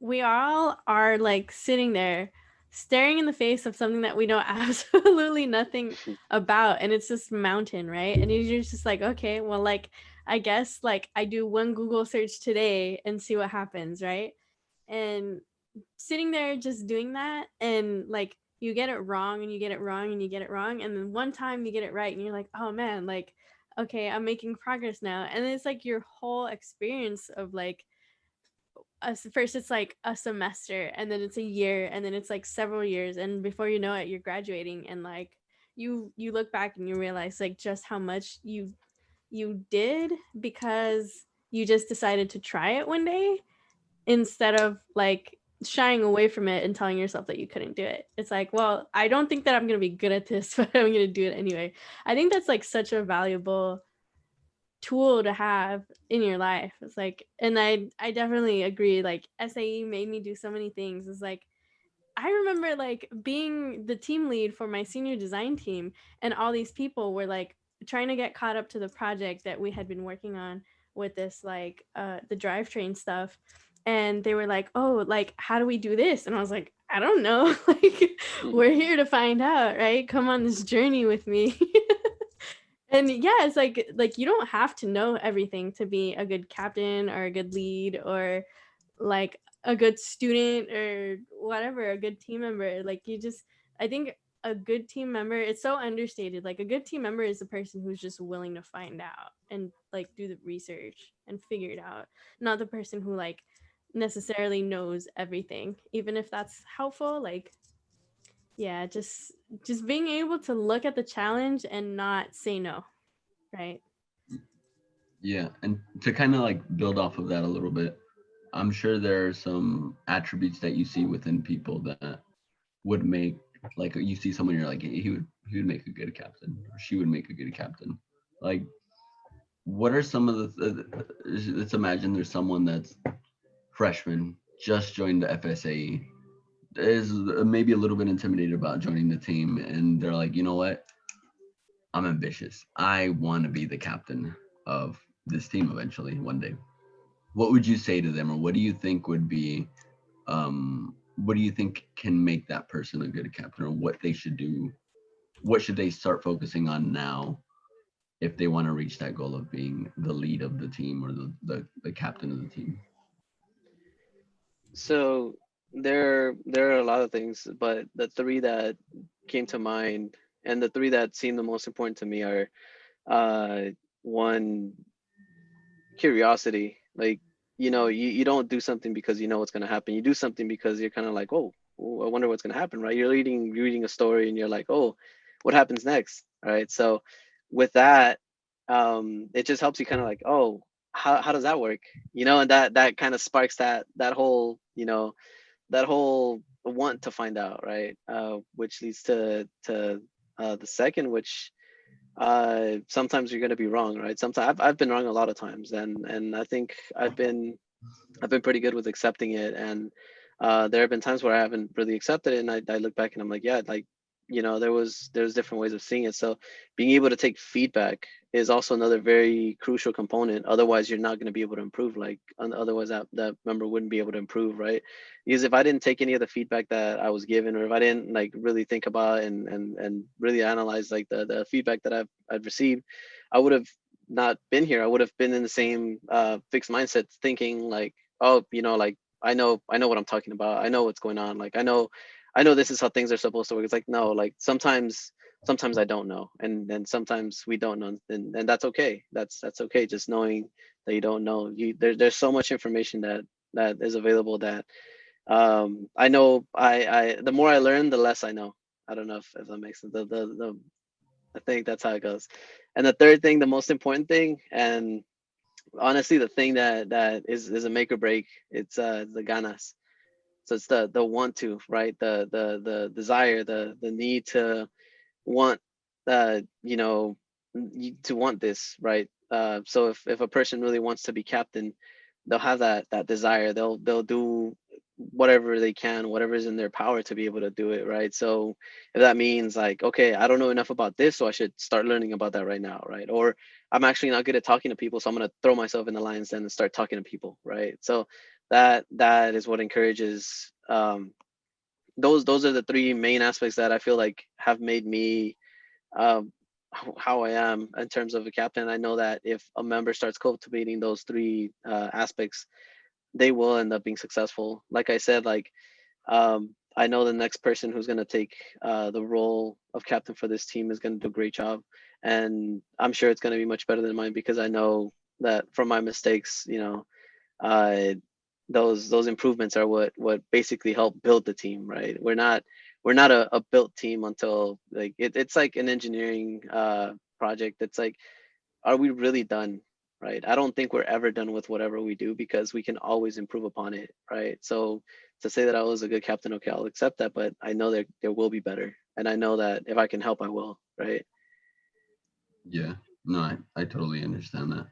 we all are like sitting there staring in the face of something that we know absolutely nothing about, and it's this mountain, right? And you're just like, okay, well, like I guess like I do one Google search today and see what happens, right? And sitting there just doing that, and like you get it wrong and you get it wrong and you get it wrong, and then one time you get it right and you're like, oh man, like okay, I'm making progress now. And it's like your whole experience of like first it's like a semester, and then it's a year, and then it's like several years, and before you know it you're graduating, and like you look back and you realize like just how much you did because you just decided to try it one day, instead of like shying away from it and telling yourself that you couldn't do it. It's like, well, I don't think that I'm going to be good at this, but I'm going to do it anyway. I think that's like such a valuable tool to have in your life. It's like, and I definitely agree, like SAE made me do so many things. It's like I remember like being the team lead for my senior design team, and all these people were like trying to get caught up to the project that we had been working on with this like the drivetrain stuff. And they were like, oh, like how do we do this? And I was like, I don't know. Like we're here to find out, right? Come on this journey with me. And yeah, it's like you don't have to know everything to be a good captain or a good lead or like a good student or whatever, a good team member. Like you just, I think a good team member, it's so understated. Like a good team member is the person who's just willing to find out and like do the research and figure it out, not the person who like necessarily knows everything, even if that's helpful. Like yeah, just being able to look at the challenge and not say no, right? Yeah, and to kind of like build off of that a little bit, I'm sure there are some attributes that you see within people that would make, like you see someone, you're like, hey, he would make a good captain, or she would make a good captain. Like, what are some of let's imagine there's someone that's freshman, just joined the FSAE, is maybe a little bit intimidated about joining the team, and they're like, you know what, I'm ambitious. I want to be the captain of this team eventually one day. What would you say to them, or what do you think would be, what do you think can make that person a good captain, or what they should do? What should they start focusing on now if they want to reach that goal of being the lead of the team or the captain of the team? So there are a lot of things, but the three that came to mind and the three that seem the most important to me are uh one, curiosity. Like, you don't do something because you know what's going to happen. You do something because you're kind of like, oh, I wonder what's going to happen, right? You're reading a story and you're like, oh, what happens next? All right. So with that, it just helps you kind of like, oh, how does that work? And that kind of sparks that whole want to find out, right? Which leads to the second, which sometimes you're going to be wrong, right? Sometimes I've been wrong a lot of times, and I think I've been pretty good with accepting it. And there have been times where I haven't really accepted it, and I look back and I'm like, yeah, like, there's different ways of seeing it. So being able to take feedback is also another very crucial component. Otherwise, you're not going to be able to improve. Like, otherwise that member wouldn't be able to improve, right? Because if I didn't take any of the feedback that I was given, or if I didn't like really think about and really analyze like the feedback that I've received, I would have not been here. I would have been in the same fixed mindset, thinking like, oh, like I know what I'm talking about. I know what's going on. Like, I know this is how things are supposed to work. It's like, no, like sometimes I don't know, and sometimes we don't know, and that's okay. That's okay. Just knowing that you don't know. There's so much information that is available that I know. I the more I learn, the less I know. I don't know if that makes sense. I think that's how it goes. And the third thing, the most important thing, and honestly the thing that is a make or break, it's the ganas. So it's the want to, right? The desire, the need to want, you know to want this, right? So if a person really wants to be captain, they'll have that desire. They'll do whatever they can, whatever is in their power to be able to do it, right? So if that means like, okay, I don't know enough about this, so I should start learning about that right now, right? Or I'm actually not good at talking to people, so I'm going to throw myself in the lion's den and start talking to people, right? So that is what encourages, those are the three main aspects that I feel like have made me, um, how I am in terms of a captain. I know that if a member starts cultivating those three aspects, they will end up being successful. Like I said, like I know the next person who's going to take the role of captain for this team is going to do a great job, and I'm sure it's going to be much better than mine because I know that from my mistakes, uh, those improvements are what basically help build the team. Right? We're not a built team until like it's like an engineering project. It's like, are we really done? Right? I don't think we're ever done with whatever we do because we can always improve upon it. Right? So to say that I was a good captain, okay, I'll accept that, but I know there will be better, and I know that if I can help, I will. Right? Yeah, no, I totally understand that.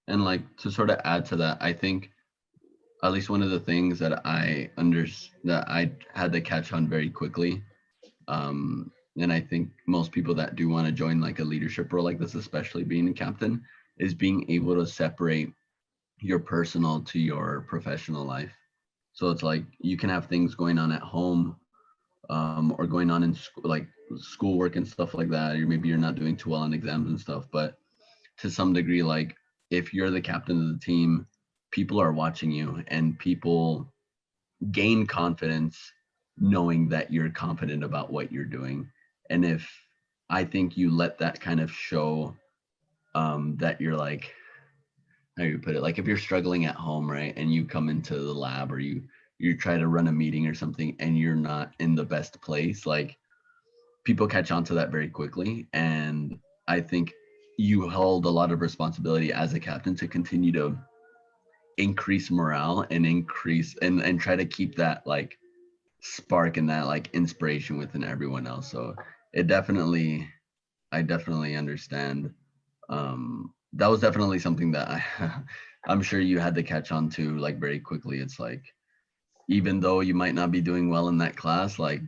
And like to sort of add to that, I think at least one of the things that that I had to catch on very quickly, and I think most people that do want to join like a leadership role like this, especially being a captain, is being able to separate your personal to your professional life. So it's like you can have things going on at home, or going on in school, like schoolwork and stuff like that, or maybe you're not doing too well on exams and stuff. But to some degree, like if you're the captain of the team, people are watching you, and people gain confidence knowing that you're confident about what you're doing. And if I think you let that kind of show, that you're like, how do you put it, like if you're struggling at home, right, and you come into the lab, or you try to run a meeting or something and you're not in the best place, like people catch on to that very quickly. And I think you hold a lot of responsibility as a captain to continue to increase morale and increase and try to keep that like spark and that like inspiration within everyone else. So it definitely, I definitely understand. That was definitely something that I'm sure you had to catch on to like very quickly. It's like, even though you might not be doing well in that class, like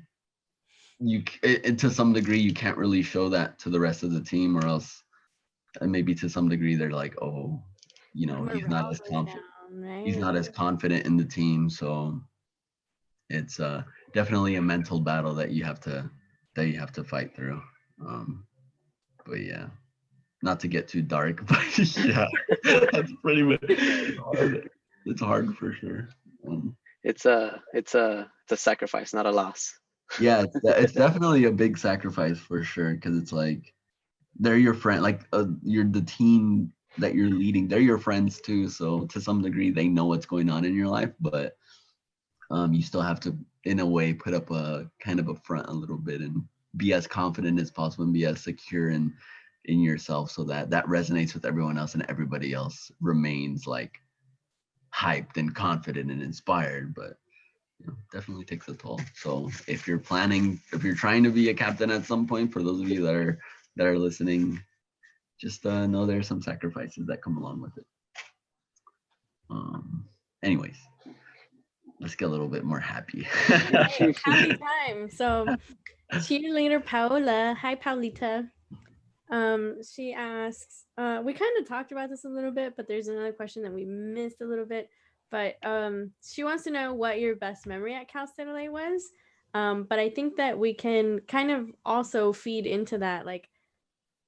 to some degree you can't really show that to the rest of the team, or else maybe to some degree they're like, oh, he's not Morale as goes confident, down, he's right? not as confident in the team. So it's definitely a mental battle that you have to fight through. um but yeah, not to get too dark, but yeah, that's pretty much hard. It's hard for sure. um, It's a sacrifice, not a loss. yeah, it's definitely a big sacrifice for sure, because it's like they're your friend, like you're the team that you're leading, they're your friends too, so to some degree they know what's going on in your life. But you still have to, in a way, put up a kind of a front a little bit and be as confident as possible and be as secure in yourself, so that that resonates with everyone else and everybody else remains like hyped and confident and inspired. But definitely takes a toll. So if you're trying to be a captain at some point, for those of you that are listening, just know there's some sacrifices that come along with it. um Anyways, let's get a little bit more happy. Right, happy time. So cheerleader Paola, hi Paulita. She asks, we kind of talked about this a little bit, but there's another question that we missed a little bit. But she wants to know what your best memory at Cal State LA was. But I think that we can kind of also feed into that, like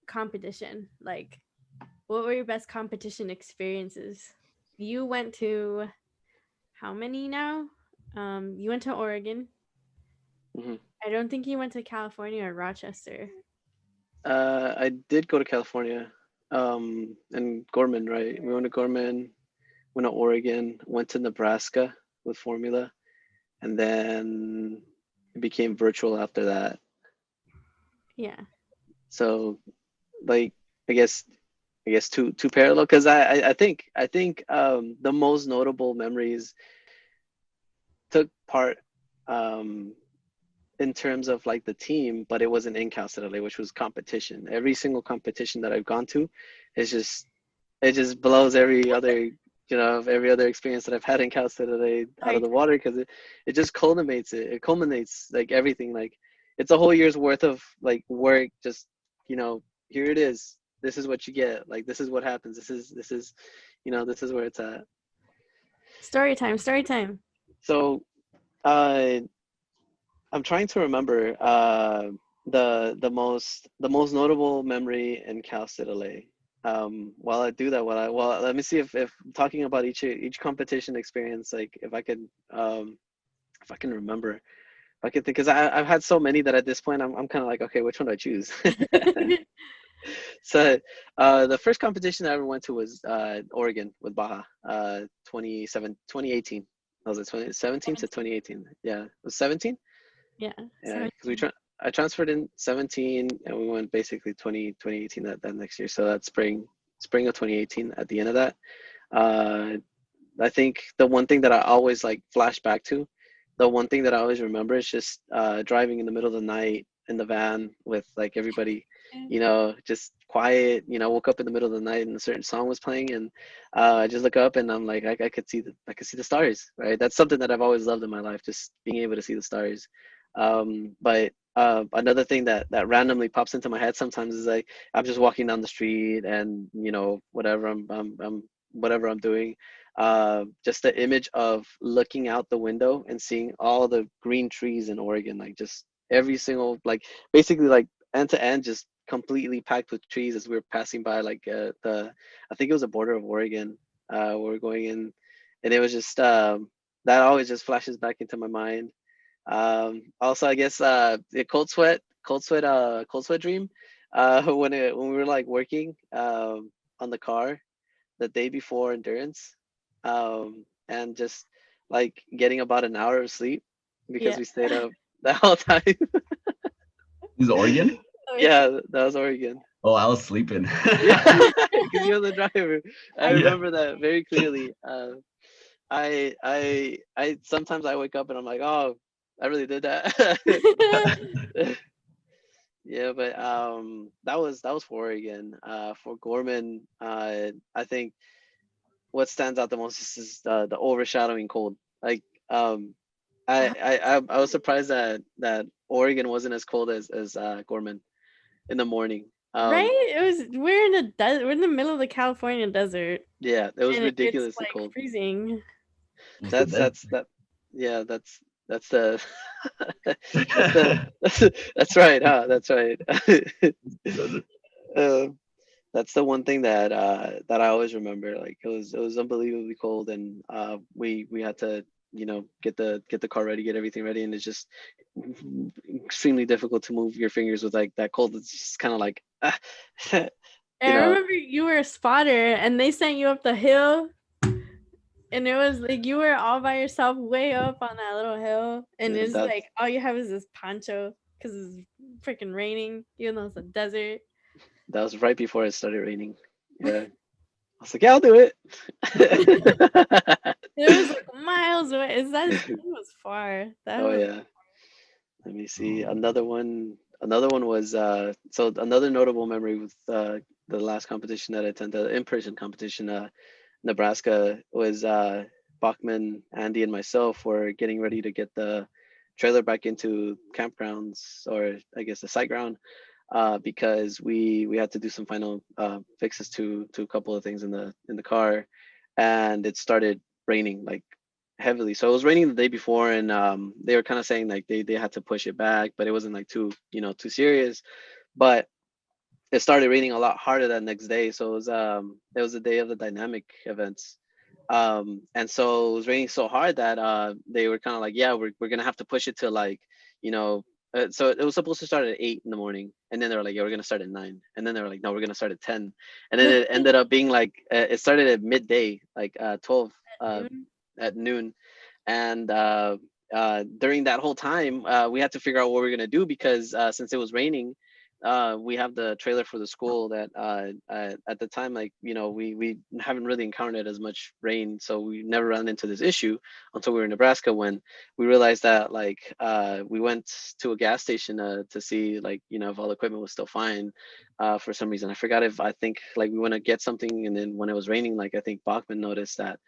competition. Like, what were your best competition experiences? You went to how many now? You went to Oregon. Mhm. I don't think you went to California or Rochester. I did go to California, and Gorman, right? We went to Gorman, went to Oregon, went to Nebraska with Formula, and then it became virtual after that. Yeah. So, like, I guess, two parallel, because I think the most notable memories took part um, in terms of like the team, but it wasn't in Cal State LA, which was competition. Every single competition that I've gone to, it's just it just blows every other experience that I've had in Cal State LA out of Right. the water, because it just culminates it. It culminates like everything. Like it's a whole year's worth of like work. Just here it is. This is what you get. Like this is what happens. This is where it's at. Story time. Story time. So uh, I'm trying to remember the most notable memory in Cal State LA. while I do that, well, let me see if talking about each competition experience, like if I can remember, if I can think, because I've had so many that at this point I'm kind of like, okay, which one do I choose? So the first competition I ever went to was Oregon with Baja, 2018. I was at 2017 to 2018. Yeah, it was 17. Yeah. Yeah, because 17. I transferred in 17 and we went basically 2018 that next year. So that's spring of 2018 at the end of that. Uh, I think the one thing that I always like flash back to, the one thing that I always remember is just driving in the middle of the night in the van with like everybody, just quiet. Woke up in the middle of the night and a certain song was playing, and I just look up and I'm like, I could see the stars, right? That's something that I've always loved in my life, just being able to see the stars. But another thing that randomly pops into my head sometimes is like I'm just walking down the street and whatever I'm whatever I'm doing, just the image of looking out the window and seeing all the green trees in Oregon, like just every single, like basically like end to end, just completely packed with trees as we were passing by, like I think it was a border of Oregon, where we're going in, and it was just that always just flashes back into my mind. Also, I guess the cold sweat dream, when we were like working on the car the day before endurance, and just like getting about an hour of sleep because Yeah. we stayed up the whole time. Is it Oregon? Yeah, that was Oregon. Oh, I was sleeping. Yeah, because you're the driver. I I Yeah. remember that very clearly. I sometimes I wake up and I'm like, oh, I really did that. Yeah, but that was for Oregon. For Gorman, I think what stands out the most is the overshadowing cold. Like I was surprised that Oregon wasn't as cold as Gorman in the morning. Right? It was we're in a desert. We're in the middle of the California desert, Yeah, it was and it's ridiculously like cold. freezing. Was the That's desert. that. Yeah, that's the that's the that's right. Huh? That's right. Desert. Um, that's the one thing that I always remember. Like it was unbelievably cold, and we had to get the car ready, get everything ready, and it's just extremely difficult to move your fingers with like that cold. It's just kind of like you And I know remember you were a spotter, and they sent you up the hill, and it was like you were all by yourself, way up on that little hill, and it's that like all you have is this poncho because it's freaking raining, even though it's a desert. that was right before it started raining. Yeah, I was like, yeah, I'll do it. It was like miles away. It was far. That Oh was yeah. Let me see. Oh. Another one was so another notable memory with the last competition that I attended, the in-person competition, Nebraska, was Bachman, Andy, and myself were getting ready to get the trailer back into campgrounds, or I guess the site ground, because we had to do some final fixes to a couple of things in the car, and it started raining like heavily. So it was raining the day before, and they were kind of saying like they had to push it back, but it wasn't like too serious. But it started raining a lot harder that next day. So it was the day of the dynamic events. And so it was raining so hard that they were kind of like, yeah, we're gonna have to push it to like, you know, so it was supposed to start at 8 in the morning, and then they were like, yeah, we're gonna start at 9, and then they were like, no, we're gonna start at 10, and then it ended up being like it started at midday, like 12 noon. at noon, and during that whole time, we had to figure out what we were gonna do because since it was raining, we have the trailer for the school that at the time, like we haven't really encountered as much rain, so we never ran into this issue until we were in Nebraska, when we realized that like we went to a gas station to see like if all the equipment was still fine. For some reason I forgot, if I think like we went to get something, and then when it was raining, like I think Bachman noticed that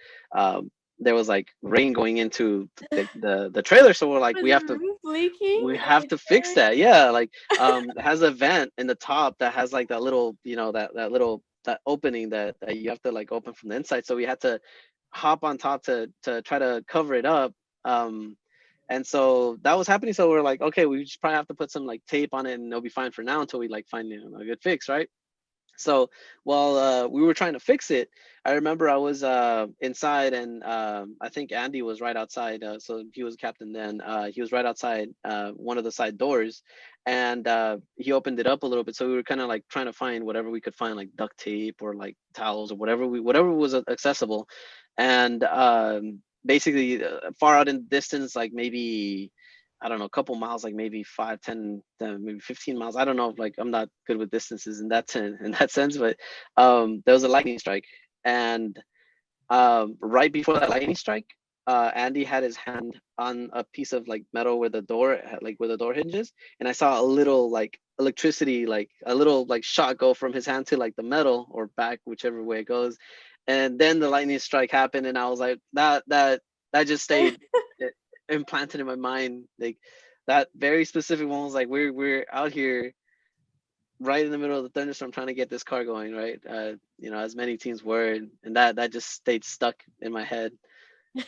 there was like rain going into the trailer, so we're like, Was we the have to roof leaking we on have the to fix trailer? that. Yeah, like it has a vent in the top that has like that little, that little that opening that you have to like open from the inside. So we had to hop on top to try to cover it up. Um, and so that was happening. So we're like, okay, we just probably have to put some like tape on it, and it'll be fine for now until we like find a good fix, right? So while we were trying to fix it, I remember I was inside, and I think Andy was right outside. So he was captain then. He was right outside one of the side doors, and he opened it up a little bit. So we were kind of like trying to find whatever we could find, like duct tape or like towels or whatever was accessible, and basically far out in the distance, like maybe I don't know, a couple miles, like maybe 5, 10, maybe 15 miles. I don't know. Like I'm not good with distances in that in that sense, but there was a lightning strike, and right before that lightning strike, Andy had his hand on a piece of like metal where the door, like where the door hinges, and I saw a little like electricity, like a little like shot go from his hand to like the metal or back, whichever way it goes, and then the lightning strike happened, and I was like, that just stayed implanted in my mind, like that very specific one was like we're out here right in the middle of the thunderstorm trying to get this car going, right? As many teams were, and that just stayed stuck in my head, And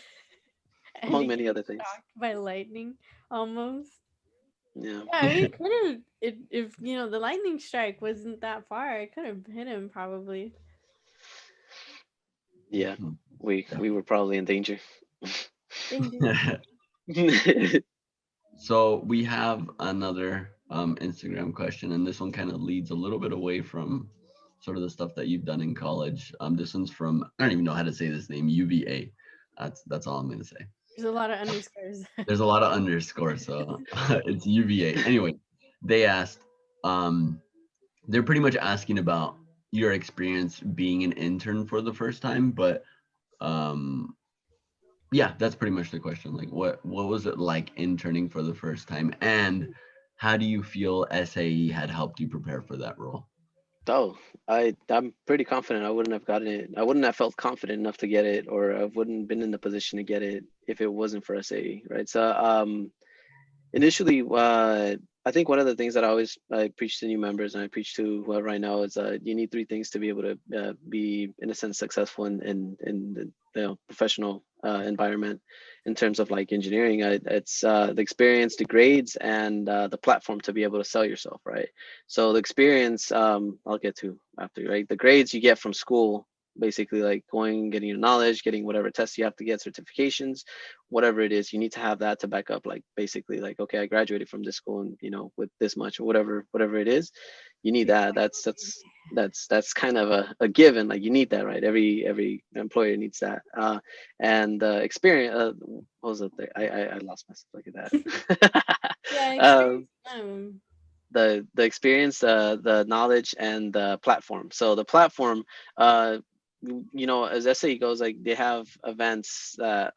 among you many get other things. shocked by lightning almost. Yeah. Yeah, I mean, it could have, if the lightning strike wasn't that far, it could have hit him probably. Yeah, Mhm. we were probably in danger. Ding, ding. So we have another Instagram question, and this one kind of leads a little bit away from sort of the stuff that you've done in college. This one's from, I don't even know how to say this name, UVA. That's all I'm gonna say. There's a lot of underscores. There's a lot of underscores, so it's UVA. Anyway, they asked, um, they're pretty much asking about your experience being an intern for the first time, but um, yeah, that's pretty much the question. Like, what was it like interning for the first time, and how do you feel SAE had helped you prepare for that role? Oh, I'm pretty confident I wouldn't have gotten it. I wouldn't have felt confident enough to get it, or I wouldn't been in the position to get it if it wasn't for SAE, right? So initially, I think one of the things that I preach to new members, and I preach to right now, is you need three things to be able to be in a sense successful in the professional environment in terms of like engineering. It's the experience, the grades, and the platform to be able to sell yourself, right? So the experience, I'll get to after, right? The grades you get from school, basically like going, getting your knowledge, getting whatever tests you have to get, certifications, whatever it is, you need to have that to back up, like basically like, okay, I graduated from this school, and with this much, or whatever it is, you need that. That's kind of a given, like you need that, right? Every employer needs that. And experience, what was it there? I lost myself, look at that. Yeah, um experience. the experience, the knowledge, and the platform. So the platform, uh as SAE goes, like they have events that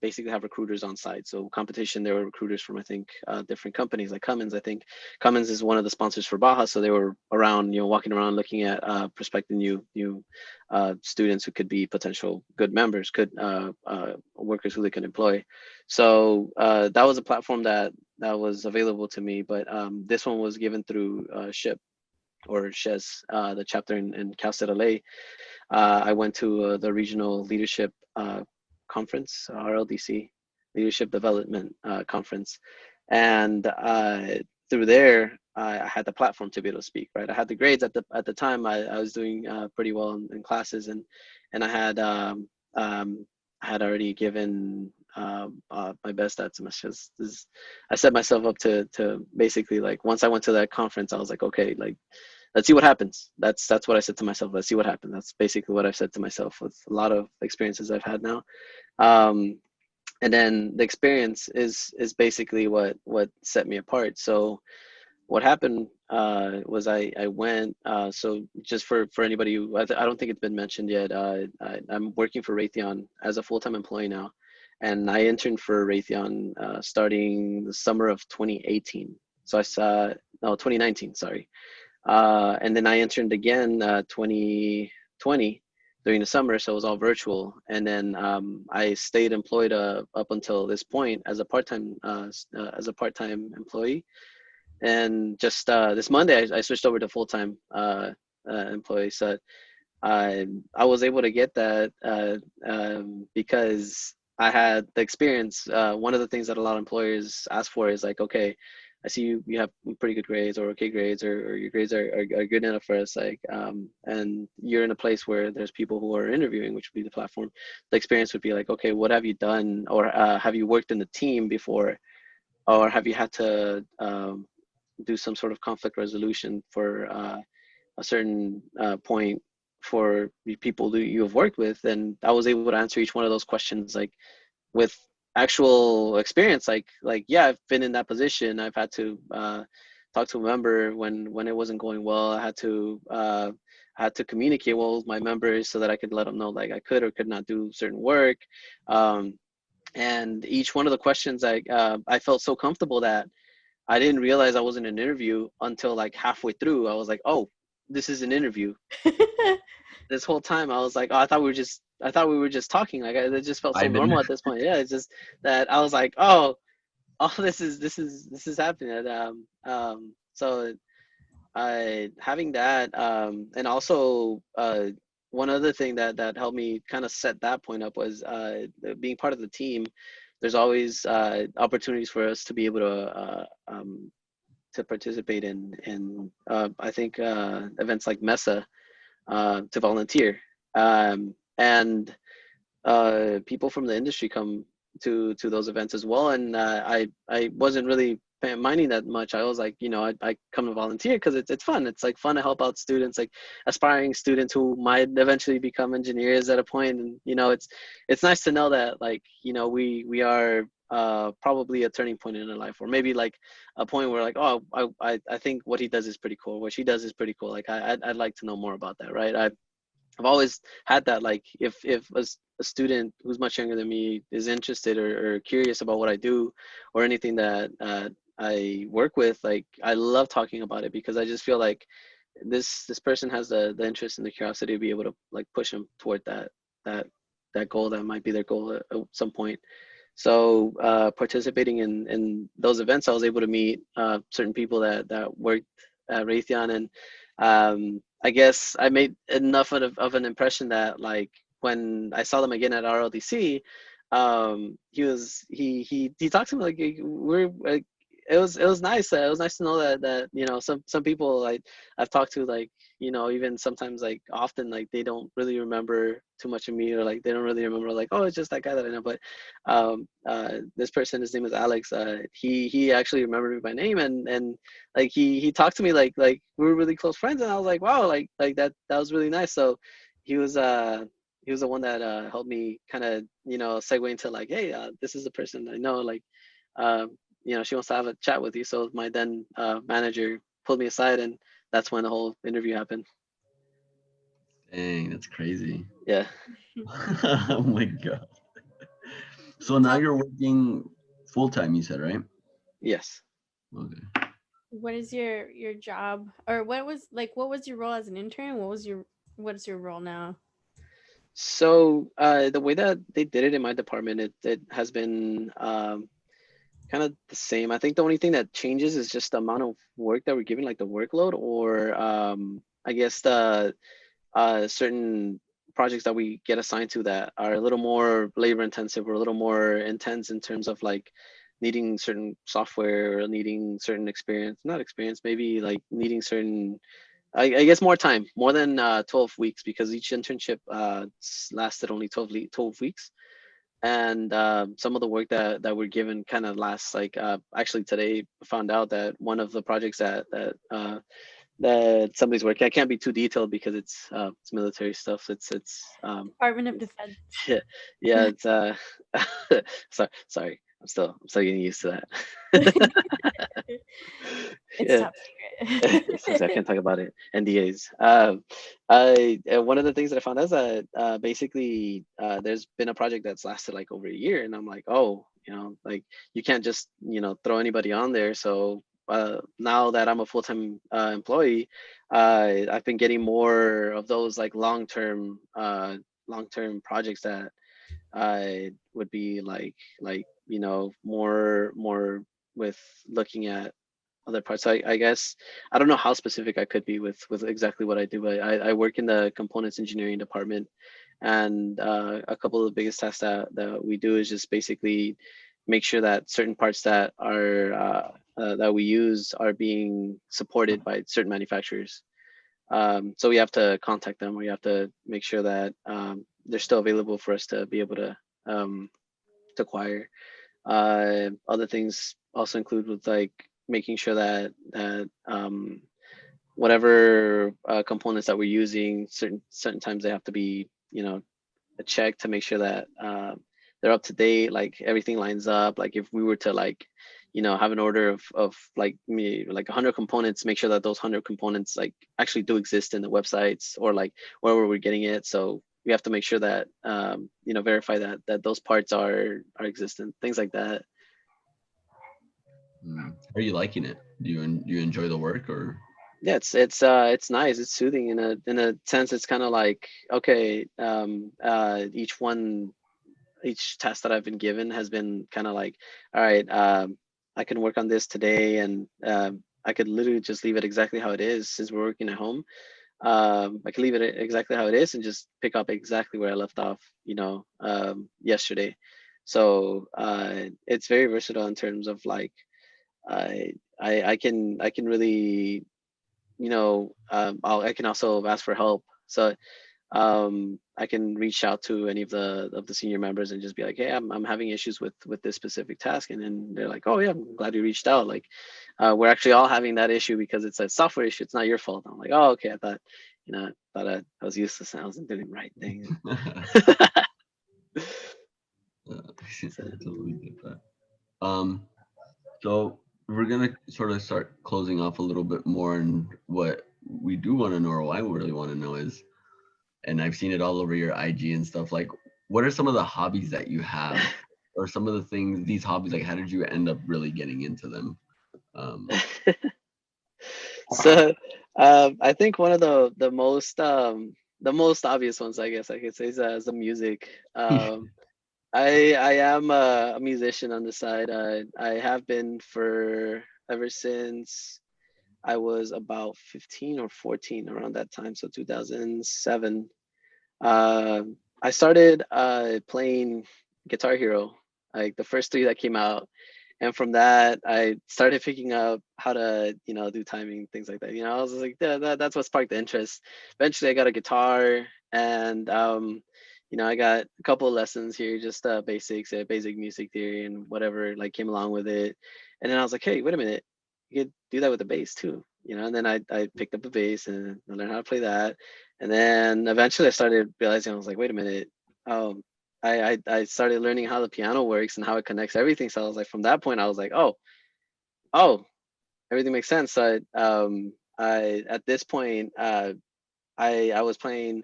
basically have recruiters on site. So competition, there were recruiters from, I think, different companies like Cummins. I think Cummins is one of the sponsors for Baja, so they were around, walking around looking at prospective new students who could be potential good members, good workers who they could employ. So that was a platform that was available to me, but this one was given through SHIP, or SHES, the chapter in Cal State LA. I went to the regional leadership conference, RLDC, leadership development conference, and through there, I had the platform to be able to speak. Right, I had the grades at the time. I was doing pretty well in classes, and I had already given my best at semesters. I set myself up to basically, like, once I went to that conference, I was like, okay, like, let's see what happens. That's what I said to myself. Let's see what happens. That's basically what I've said to myself with a lot of experiences I've had now. Um, and then the experience is basically what set me apart. So what happened was I went. So just for anybody who, I don't think it's been mentioned yet, I'm working for Raytheon as a full-time employee now, and I interned for Raytheon starting the summer of 2018. So I saw, no, 2019, sorry. And then I interned again 2020 during the summer, so it was all virtual. And then I stayed employed up until this point as a part-time employee. And just this Monday, I switched over to full-time employee. So I was able to get that because I had the experience. One of the things that a lot of employers ask for is like, okay, I see you have pretty good grades or okay grades, or your grades are good enough for us, like, and you're in a place where there's people who are interviewing, which would be the platform. The experience would be like, okay, what have you done, or have you worked in the team before, or have you had to do some sort of conflict resolution for a certain point for the people that you have worked with. And I was able to answer each one of those questions like with actual experience. Like yeah, I've been in that position. I've had to talk to a member when it wasn't going well. I had to communicate well with my members so that I could let them know like I could or could not do certain work. And each one of the questions, I felt so comfortable that I didn't realize I was in an interview until like halfway through. I was like, oh, this is an interview. This whole time I was like, oh, I thought we were just talking. Like it just felt so I've been normal at this point. Yeah, it's just that I was like, oh, this is happening. And, so I having that, and also one other thing that helped me kind of set that point up was being part of the team. There's always opportunities for us to be able to participate in I think events like Mesa, to volunteer, and people from the industry come to those events as well. And I wasn't really minding that much. I was like, I come to volunteer because it's fun. It's like fun to help out students, like aspiring students who might eventually become engineers at a point. And it's nice to know that like we are probably a turning point in their life, or maybe like a point where like, oh, I think what he does is pretty cool, what she does is pretty cool, like I'd like to know more about that, right? I've always had that, like if a student who's much younger than me is interested or curious about what I do or anything that I work with, like I love talking about it, because I just feel like this person has the interest and the curiosity to be able to like push them toward that goal that might be their goal at some point. So participating in those events, I was able to meet certain people that worked at Raytheon, and I guess I made enough of an impression that like when I saw them again at RLDC, he talked to me like we're like it was nice. It was nice to know that some people like I've talked to, like even sometimes like often like they don't really remember too much of me, or like they don't really remember like, oh, it's just that guy that I know. But this person, his name is Alex. He actually remembered me by name, and like he talked to me like we were really close friends, and I was like, wow, like that was really nice. So he was he was the one that helped me kind of segue into like, hey, this is the person I know, like she wants to have a chat with you. So my then manager pulled me aside, and that's when the whole interview happened. Dang, that's crazy. Yeah. Oh my god. So now you're working full time, you said, right? Yes. Okay. What is your job, or what was your role as an intern? What's your role now? So the way that they did it in my department, it has been kind of the same. I think the only thing that changes is just the amount of work that we're given, like the workload, or I guess the certain projects that we get assigned to that are a little more labor intensive, or a little more intense in terms of like needing certain software, or needing certain experience, not experience, maybe like needing certain, I guess more time, more than 12 weeks, because each internship lasted only 12 weeks. And some of the work that we're given kind of lasts like actually today I found out that one of the projects that somebody's working, I can't be too detailed because it's military stuff. It's Department of Defense. yeah, yeah, it's sorry, I'm still getting used to that. It's Yeah. top secret. So I can't talk about it. NDAs. One of the things that I found is that basically there's been a project that's lasted like over a year, and I'm like, oh, like you can't just throw anybody on there. So now that I'm a full-time employee, I've been getting more of those like long-term projects that I would be like more with looking at other parts. I guess I don't know how specific I could be with exactly what I do, but I work in the components engineering department, and a couple of the biggest tasks that we do is just basically make sure that certain parts that are that we use are being supported by certain manufacturers. So we have to contact them. We have to make sure that they're still available for us to be able to acquire. Other things also include with like making sure that whatever components that we're using, certain times they have to be, a check to make sure that they're up to date, like everything lines up. Like if we were to like, have an order of like me like 100 components, make sure that those 100 components like actually do exist in the websites or like wherever we're getting it. So we have to make sure that verify that those parts are existent, things like that. Are you liking it? Do you enjoy the work or? Yeah, it's nice. It's soothing in a sense. It's kind of like, okay, each task that I've been given has been kind of like, all right, I can work on this today, and I could literally just leave it exactly how it is since we're working at home. I can leave it exactly how it is and just pick up exactly where I left off, yesterday. So it's very versatile in terms of like I can really, I can also ask for help. So I can reach out to any of the senior members and just be like, hey, I'm having issues with this specific task, and then they're like, oh yeah, I'm glad you reached out. Like, we're actually all having that issue because it's a software issue. It's not your fault. I'm like, oh okay, I thought, I was useless and I wasn't doing the right thing. I totally get that. So we're gonna sort of start closing off a little bit more, and what we do want to know, or what I really want to know is, and I've seen it all over your IG and stuff, like what are some of the hobbies that you have, or some of the things, these hobbies, like how did you end up really getting into them? So I think one of the most obvious ones, I guess I could say, is the music. I am a musician on the side. I have been for ever since I was about 15 or 14, around that time, so 2007. Uh, I started playing Guitar Hero, like the first three that came out, and from that I started picking up how to do timing, things like that. I was like, that's what sparked the interest. Eventually I got a guitar, and I got a couple of lessons here, just basics, basic music theory and whatever like came along with it. And then I was like, hey, wait a minute, you could do that with the bass too. And then I picked up a bass and I learned how to play that. And then eventually I started realizing, I was like, wait a minute. Um, I started learning how the piano works and how it connects everything. So I was like, from that point, I was like, oh, everything makes sense. So I at this point, I was playing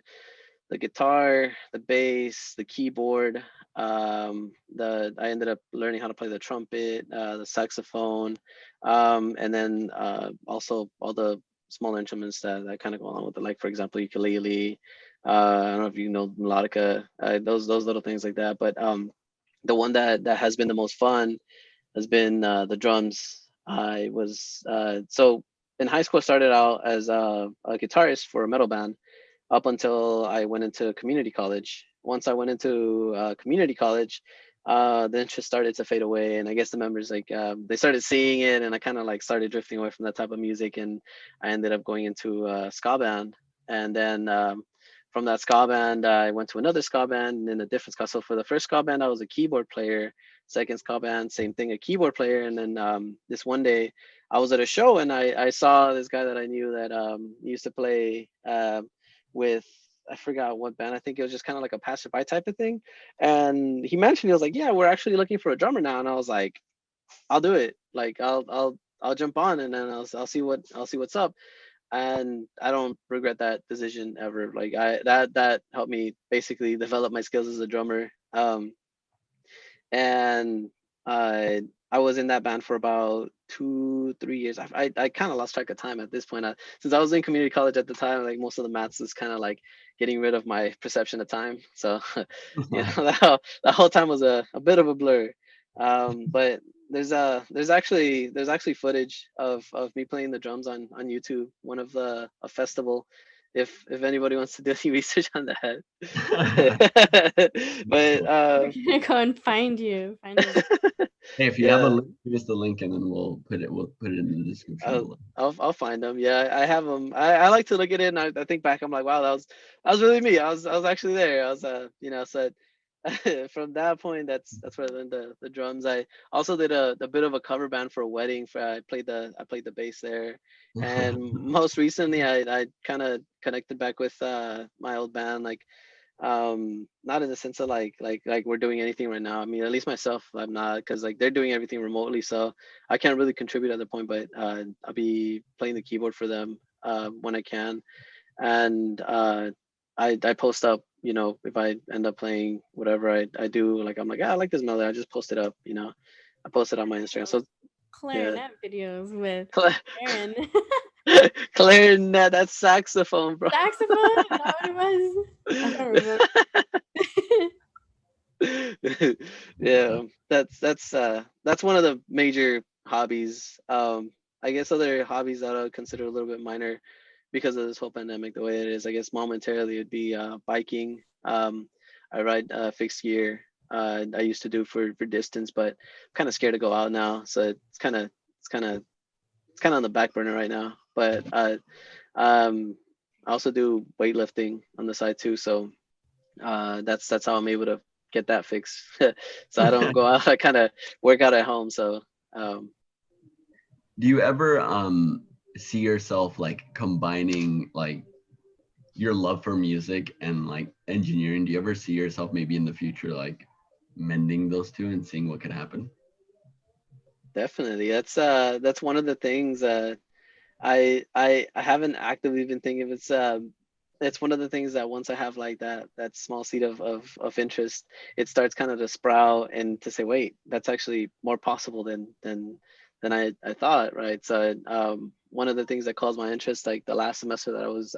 the guitar, the bass, the keyboard. I ended up learning how to play the trumpet, the saxophone, and then also all the smaller instruments that kind of go along with it, like for example ukulele. I don't know if you know melodica, those little things like that. But the one that has been the most fun has been the drums. I was so in high school I started out as a guitarist for a metal band up until I went into community college. Once I went into community college, the interest started to fade away, and I guess the members like they started seeing it, and I kind of like started drifting away from that type of music, and I ended up going into a ska band, and then from that ska band, I went to another ska band, and then a different ska. So for the first ska band, I was a keyboard player. Second ska band, same thing, a keyboard player, and then this one day, I was at a show, and I saw this guy that I knew that used to play. With I forgot what band. I think it was just kind of like a passerby type of thing. And he mentioned, he was like, yeah, we're actually looking for a drummer now. And I was like, I'll do it. Like I'll jump on, and then I'll see what's up. And I don't regret that decision ever. Like that helped me basically develop my skills as a drummer. And I was in that band for about 2-3 years. I kind of lost track of time at this point. Since I was in community college at the time, like most of the maths is kind of like getting rid of my perception of time. So that whole time was a bit of a blur. But there's actually footage of me playing the drums on YouTube, one of a festival. If anybody wants to do any research on that. But We're gonna go and find you. Find us. Hey, if you have a Yeah. link, give us the link, and then we'll put it in the description I'll below. I'll find them. Yeah, I have them. I like to look at it, and I think back. I'm like, wow, that was really me. I was actually there. I was so from that point, that's where I learned the drums. I also did a bit of a cover band for a wedding. For I played the bass there, and most recently I kind of connected back with my old band, like not in the sense of like we're doing anything right now. I mean, at least myself, I'm not, because like they're doing everything remotely, so I can't really contribute at the point. But I'll be playing the keyboard for them when I can, and I post up, if I end up playing whatever I do, like I'm like, I like this melody, I just post it up, I post it on my Instagram. So yeah. Clarinet videos with Aaron. Clarinet, that's saxophone, bro. Saxophone? Is that what it was? I don't remember. Yeah, that's one of the major hobbies. I guess other hobbies that I would consider a little bit minor because of this whole pandemic, the way it is. I guess momentarily it'd be biking. I ride fixed gear. I used to do for distance, but I'm kind of scared to go out now, so it's kind of on the back burner right now. But um, I also do weightlifting on the side too, so that's how I'm able to get that fixed. So I don't go out. I kind of work out at home. So um, Do you ever see yourself like combining like your love for music and like engineering? Do you ever see yourself maybe in the future like mending those two and seeing what could happen? definitely, that's one of the things I haven't actively been thinking of. It's one of the things that once I have like that small seed of interest, it starts kind of to sprout and to say, wait, that's actually more possible than I thought, right? So one of the things that caused my interest, like the last semester that I was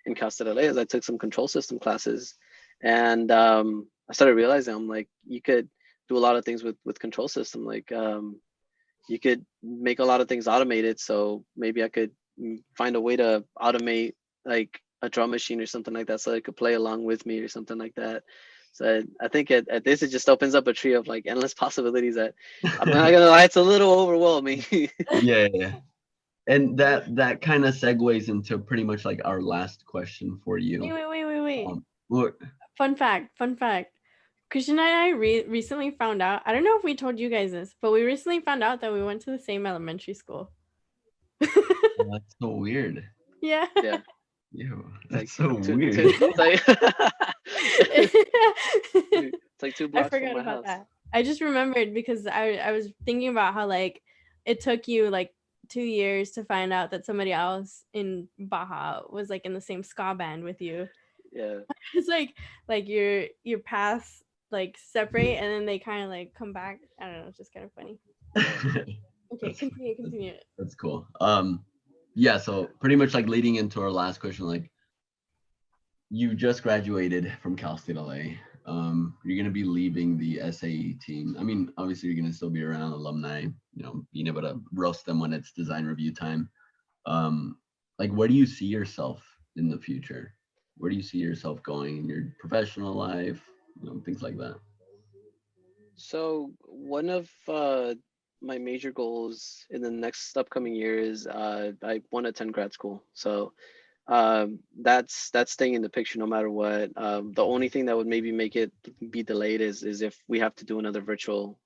in Cal State LA, is I took some control system classes, and I started realizing I'm like, you could do a lot of things with control system, like you could make a lot of things automated. So maybe I could find a way to automate like a drum machine or something like that, so it could play along with me or something like that. So I think at this, it just opens up a tree of like endless possibilities that I'm not gonna lie, it's a little overwhelming. Yeah, yeah. And that kind of segues into pretty much like our last question for Wait, you. wait, wait, wait, wait. What? Fun fact, fun fact. Christian and I recently found out, I don't know if we told you guys this, but we recently found out that we went to the same elementary school. That's so weird. Yeah. Yeah, Ew, it's like that's so two, weird. it's like it's like two I blocks from forgot my about house. that. I just remembered because I was thinking about how like it took you like 2 years to find out that somebody else in Baja was like in the same ska band with you. Yeah. It's like your paths like separate and then they kind of like come back. I don't know. It's just kind of funny. Okay, That's continue, that's continue. that's cool. Yeah, so pretty much like leading into our last question, like you just graduated from Cal State LA. You're gonna be leaving the SAE team. I mean, obviously you're gonna still be around alumni, being able to roast them when it's design review time. Like where do you see yourself in the future? Where do you see yourself going in your professional life? Things like that. So one of my major goals in the next upcoming year is I want to attend grad school. So that's staying in the picture no matter what. The only thing that would maybe make it be delayed is if we have to do another virtual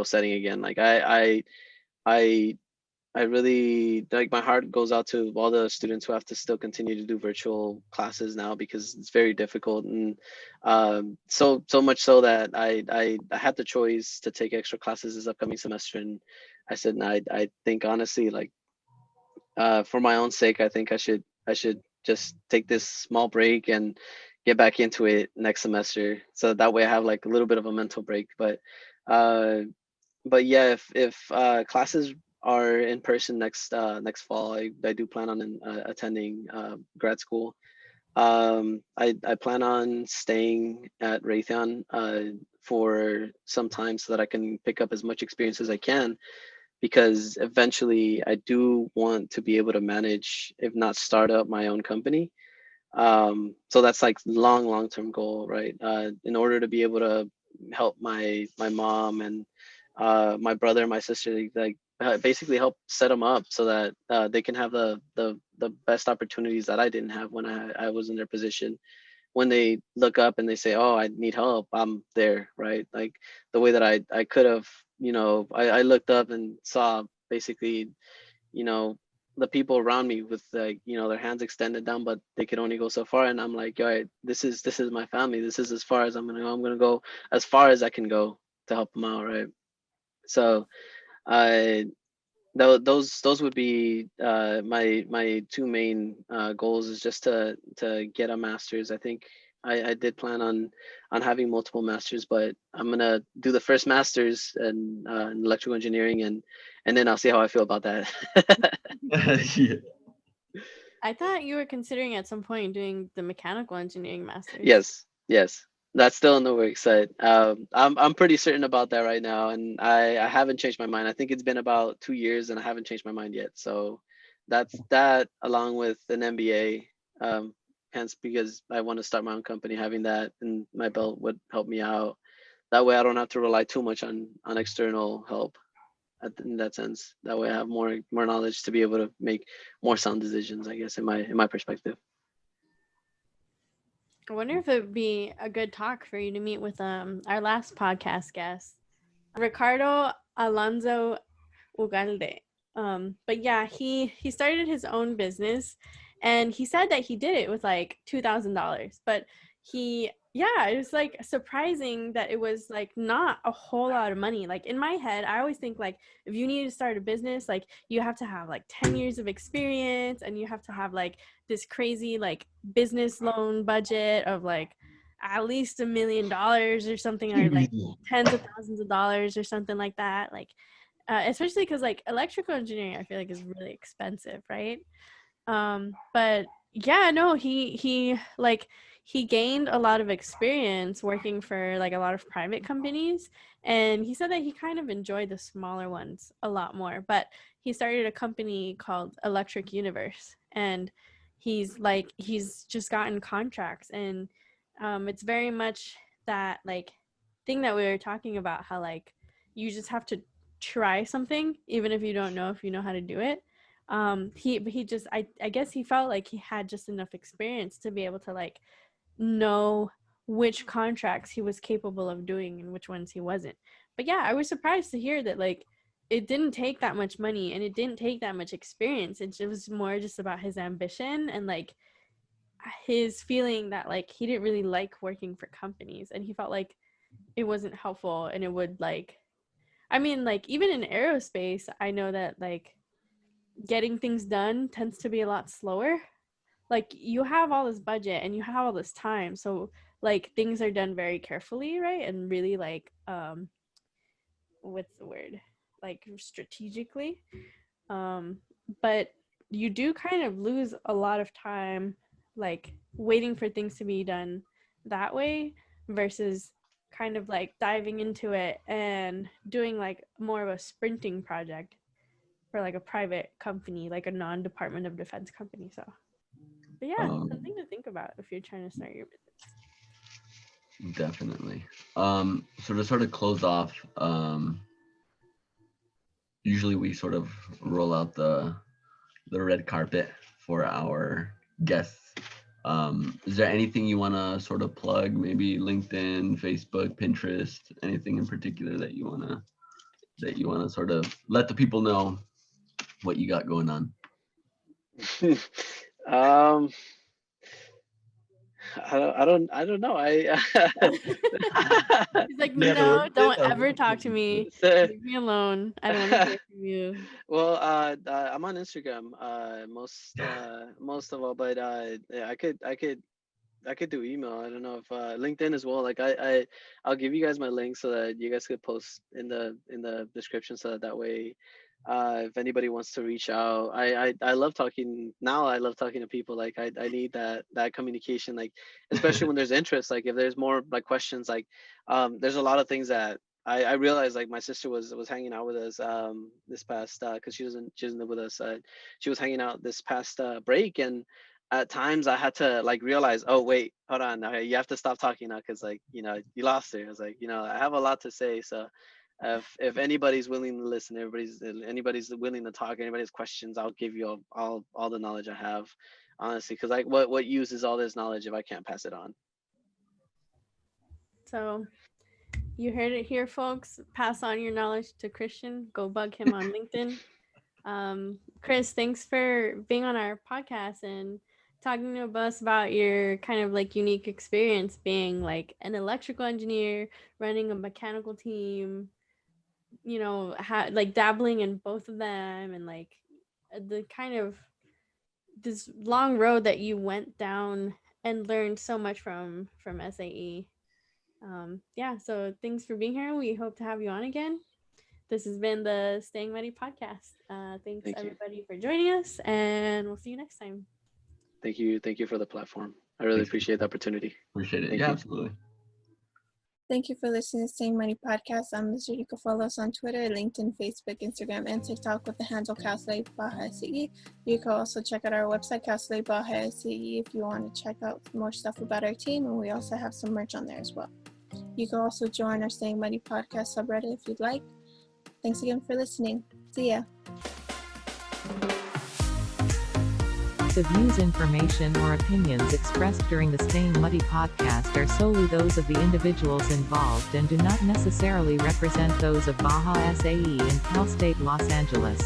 setting again. Like I I really like, my heart goes out to all the students who have to still continue to do virtual classes now, because it's very difficult. And so much so that I had the choice to take extra classes this upcoming semester, and I said, no, I think honestly, like for my own sake, I think I should just take this small break and get back into it next semester, so that way I have like a little bit of a mental break. Uh, but yeah, if classes are in person next fall, I do plan on attending grad school. I plan on staying at Raytheon for some time so that I can pick up as much experience as I can, because eventually I do want to be able to manage, if not start up, my own company. So that's like long term goal, right? In order to be able to help my mom and my brother and my sister, like basically help set them up so that they can have the best opportunities that I didn't have when I was in their position. When they look up and they say, "Oh, I need help," I'm there, right? Like the way that I could have, I looked up and saw basically, you know, the people around me with, like, their hands extended down, but they could only go so far. And I'm like, all right, this is my family. This is as far as I'm gonna go. I'm gonna go as far as I can go to help them out, right? So I those would be my two main goals, is just to get a master's. I think I did plan on having multiple masters, but I'm gonna do the first master's in electrical engineering, and then I'll see how I feel about that. Yeah. I thought you were considering at some point doing the mechanical engineering masters. Yes, that's still in the works. I'm pretty certain about that right now, and I haven't changed my mind. I think it's been about 2 years, and I haven't changed my mind yet. So that's that, along with an MBA. Hence, because I want to start my own company, having that in my belt would help me out. That way, I don't have to rely too much on external help. In that sense, that way I have more knowledge to be able to make more sound decisions, I guess, in my perspective. I wonder if it would be a good talk for you to meet with our last podcast guest, Ricardo Alonso Ugalde. But yeah, he started his own business, and he said that he did it with like $2,000. But it was like surprising that it was like not a whole lot of money. Like in my head, I always think like if you need to start a business, like you have to have like 10 years of experience, and you have to have like this crazy like business loan budget of like at least $1 million or something, or like tens of thousands of dollars or something like that. Like especially because like electrical engineering, I feel like is really expensive, right? But yeah, no, he gained a lot of experience working for like a lot of private companies, and he said that he kind of enjoyed the smaller ones a lot more. But he started a company called Electric Universe, and he's just gotten contracts, and it's very much that like thing that we were talking about, how like you just have to try something even if you don't know if you know how to do it. He just I guess he felt like he had just enough experience to be able to like know which contracts he was capable of doing and which ones he wasn't. But yeah, I was surprised to hear that like it didn't take that much money and it didn't take that much experience. It was more just about his ambition and like his feeling that like he didn't really like working for companies, and he felt like it wasn't helpful, and it would like, I mean, like even in aerospace, I know that like getting things done tends to be a lot slower. Like you have all this budget and you have all this time, so like things are done very carefully, right? And really like what's the word? Like strategically. Um but you do kind of lose a lot of time like waiting for things to be done that way versus kind of like diving into it and doing like more of a sprinting project for like a private company, like a non-Department of Defense company. So, but yeah, something to think about if you're trying to start your business. Definitely. So to sort of close off, usually we sort of roll out the red carpet for our guests. Is there anything you want to sort of plug? Maybe LinkedIn, Facebook, Pinterest, anything in particular that you wanna sort of let the people know what you got going on? um I don't know. He's like, Yeah, no, don't ever talk to me. Leave me alone. I don't want to hear from you. Well, I'm on Instagram, most of all, but yeah, I could do email. I don't know if LinkedIn as well. Like I'll give you guys my link so that you guys could post in the description, so that way, if anybody wants to reach out, I love talking now. I love talking to people. Like I need that communication. Like especially when there's interest. Like if there's more like questions. Like there's a lot of things that I realized. Like my sister was hanging out with us this past because she doesn't live with us. She was hanging out this past break, and at times I had to like realize, oh wait, hold on, now you have to stop talking now because like you lost it. I was like, I have a lot to say, so if anybody's willing to listen, anybody's willing to talk, anybody has questions, I'll give you all the knowledge I have, honestly, because like what use is all this knowledge if I can't pass it on? So you heard it here, folks. Pass on your knowledge to Christian. Go bug him on LinkedIn. Chris, thanks for being on our podcast and talking to us about your kind of like unique experience being like an electrical engineer, running a mechanical team, like dabbling in both of them, and like the kind of this long road that you went down and learned so much from SAE. Yeah, so thanks for being here. We hope to have you on again. This has been the Staying Muddy podcast. Thanks Thank you. everybody for joining us, and we'll see you next time. Thank you for the platform. I really appreciate the opportunity. Appreciate it. Thank yeah, you. Absolutely. Thank you for listening to Staying Money Podcast. I'm Mr. You can follow us on Twitter, LinkedIn, Facebook, Instagram, and TikTok with the handle Baja SAE. You can also check out our website, Baja SAE, if you want to check out more stuff about our team, and we also have some merch on there as well. You can also join our Staying Money Podcast subreddit if you'd like. Thanks again for listening. See ya. The views, information, or opinions expressed during the Staying Muddy podcast are solely those of the individuals involved and do not necessarily represent those of Baja SAE and Cal State Los Angeles.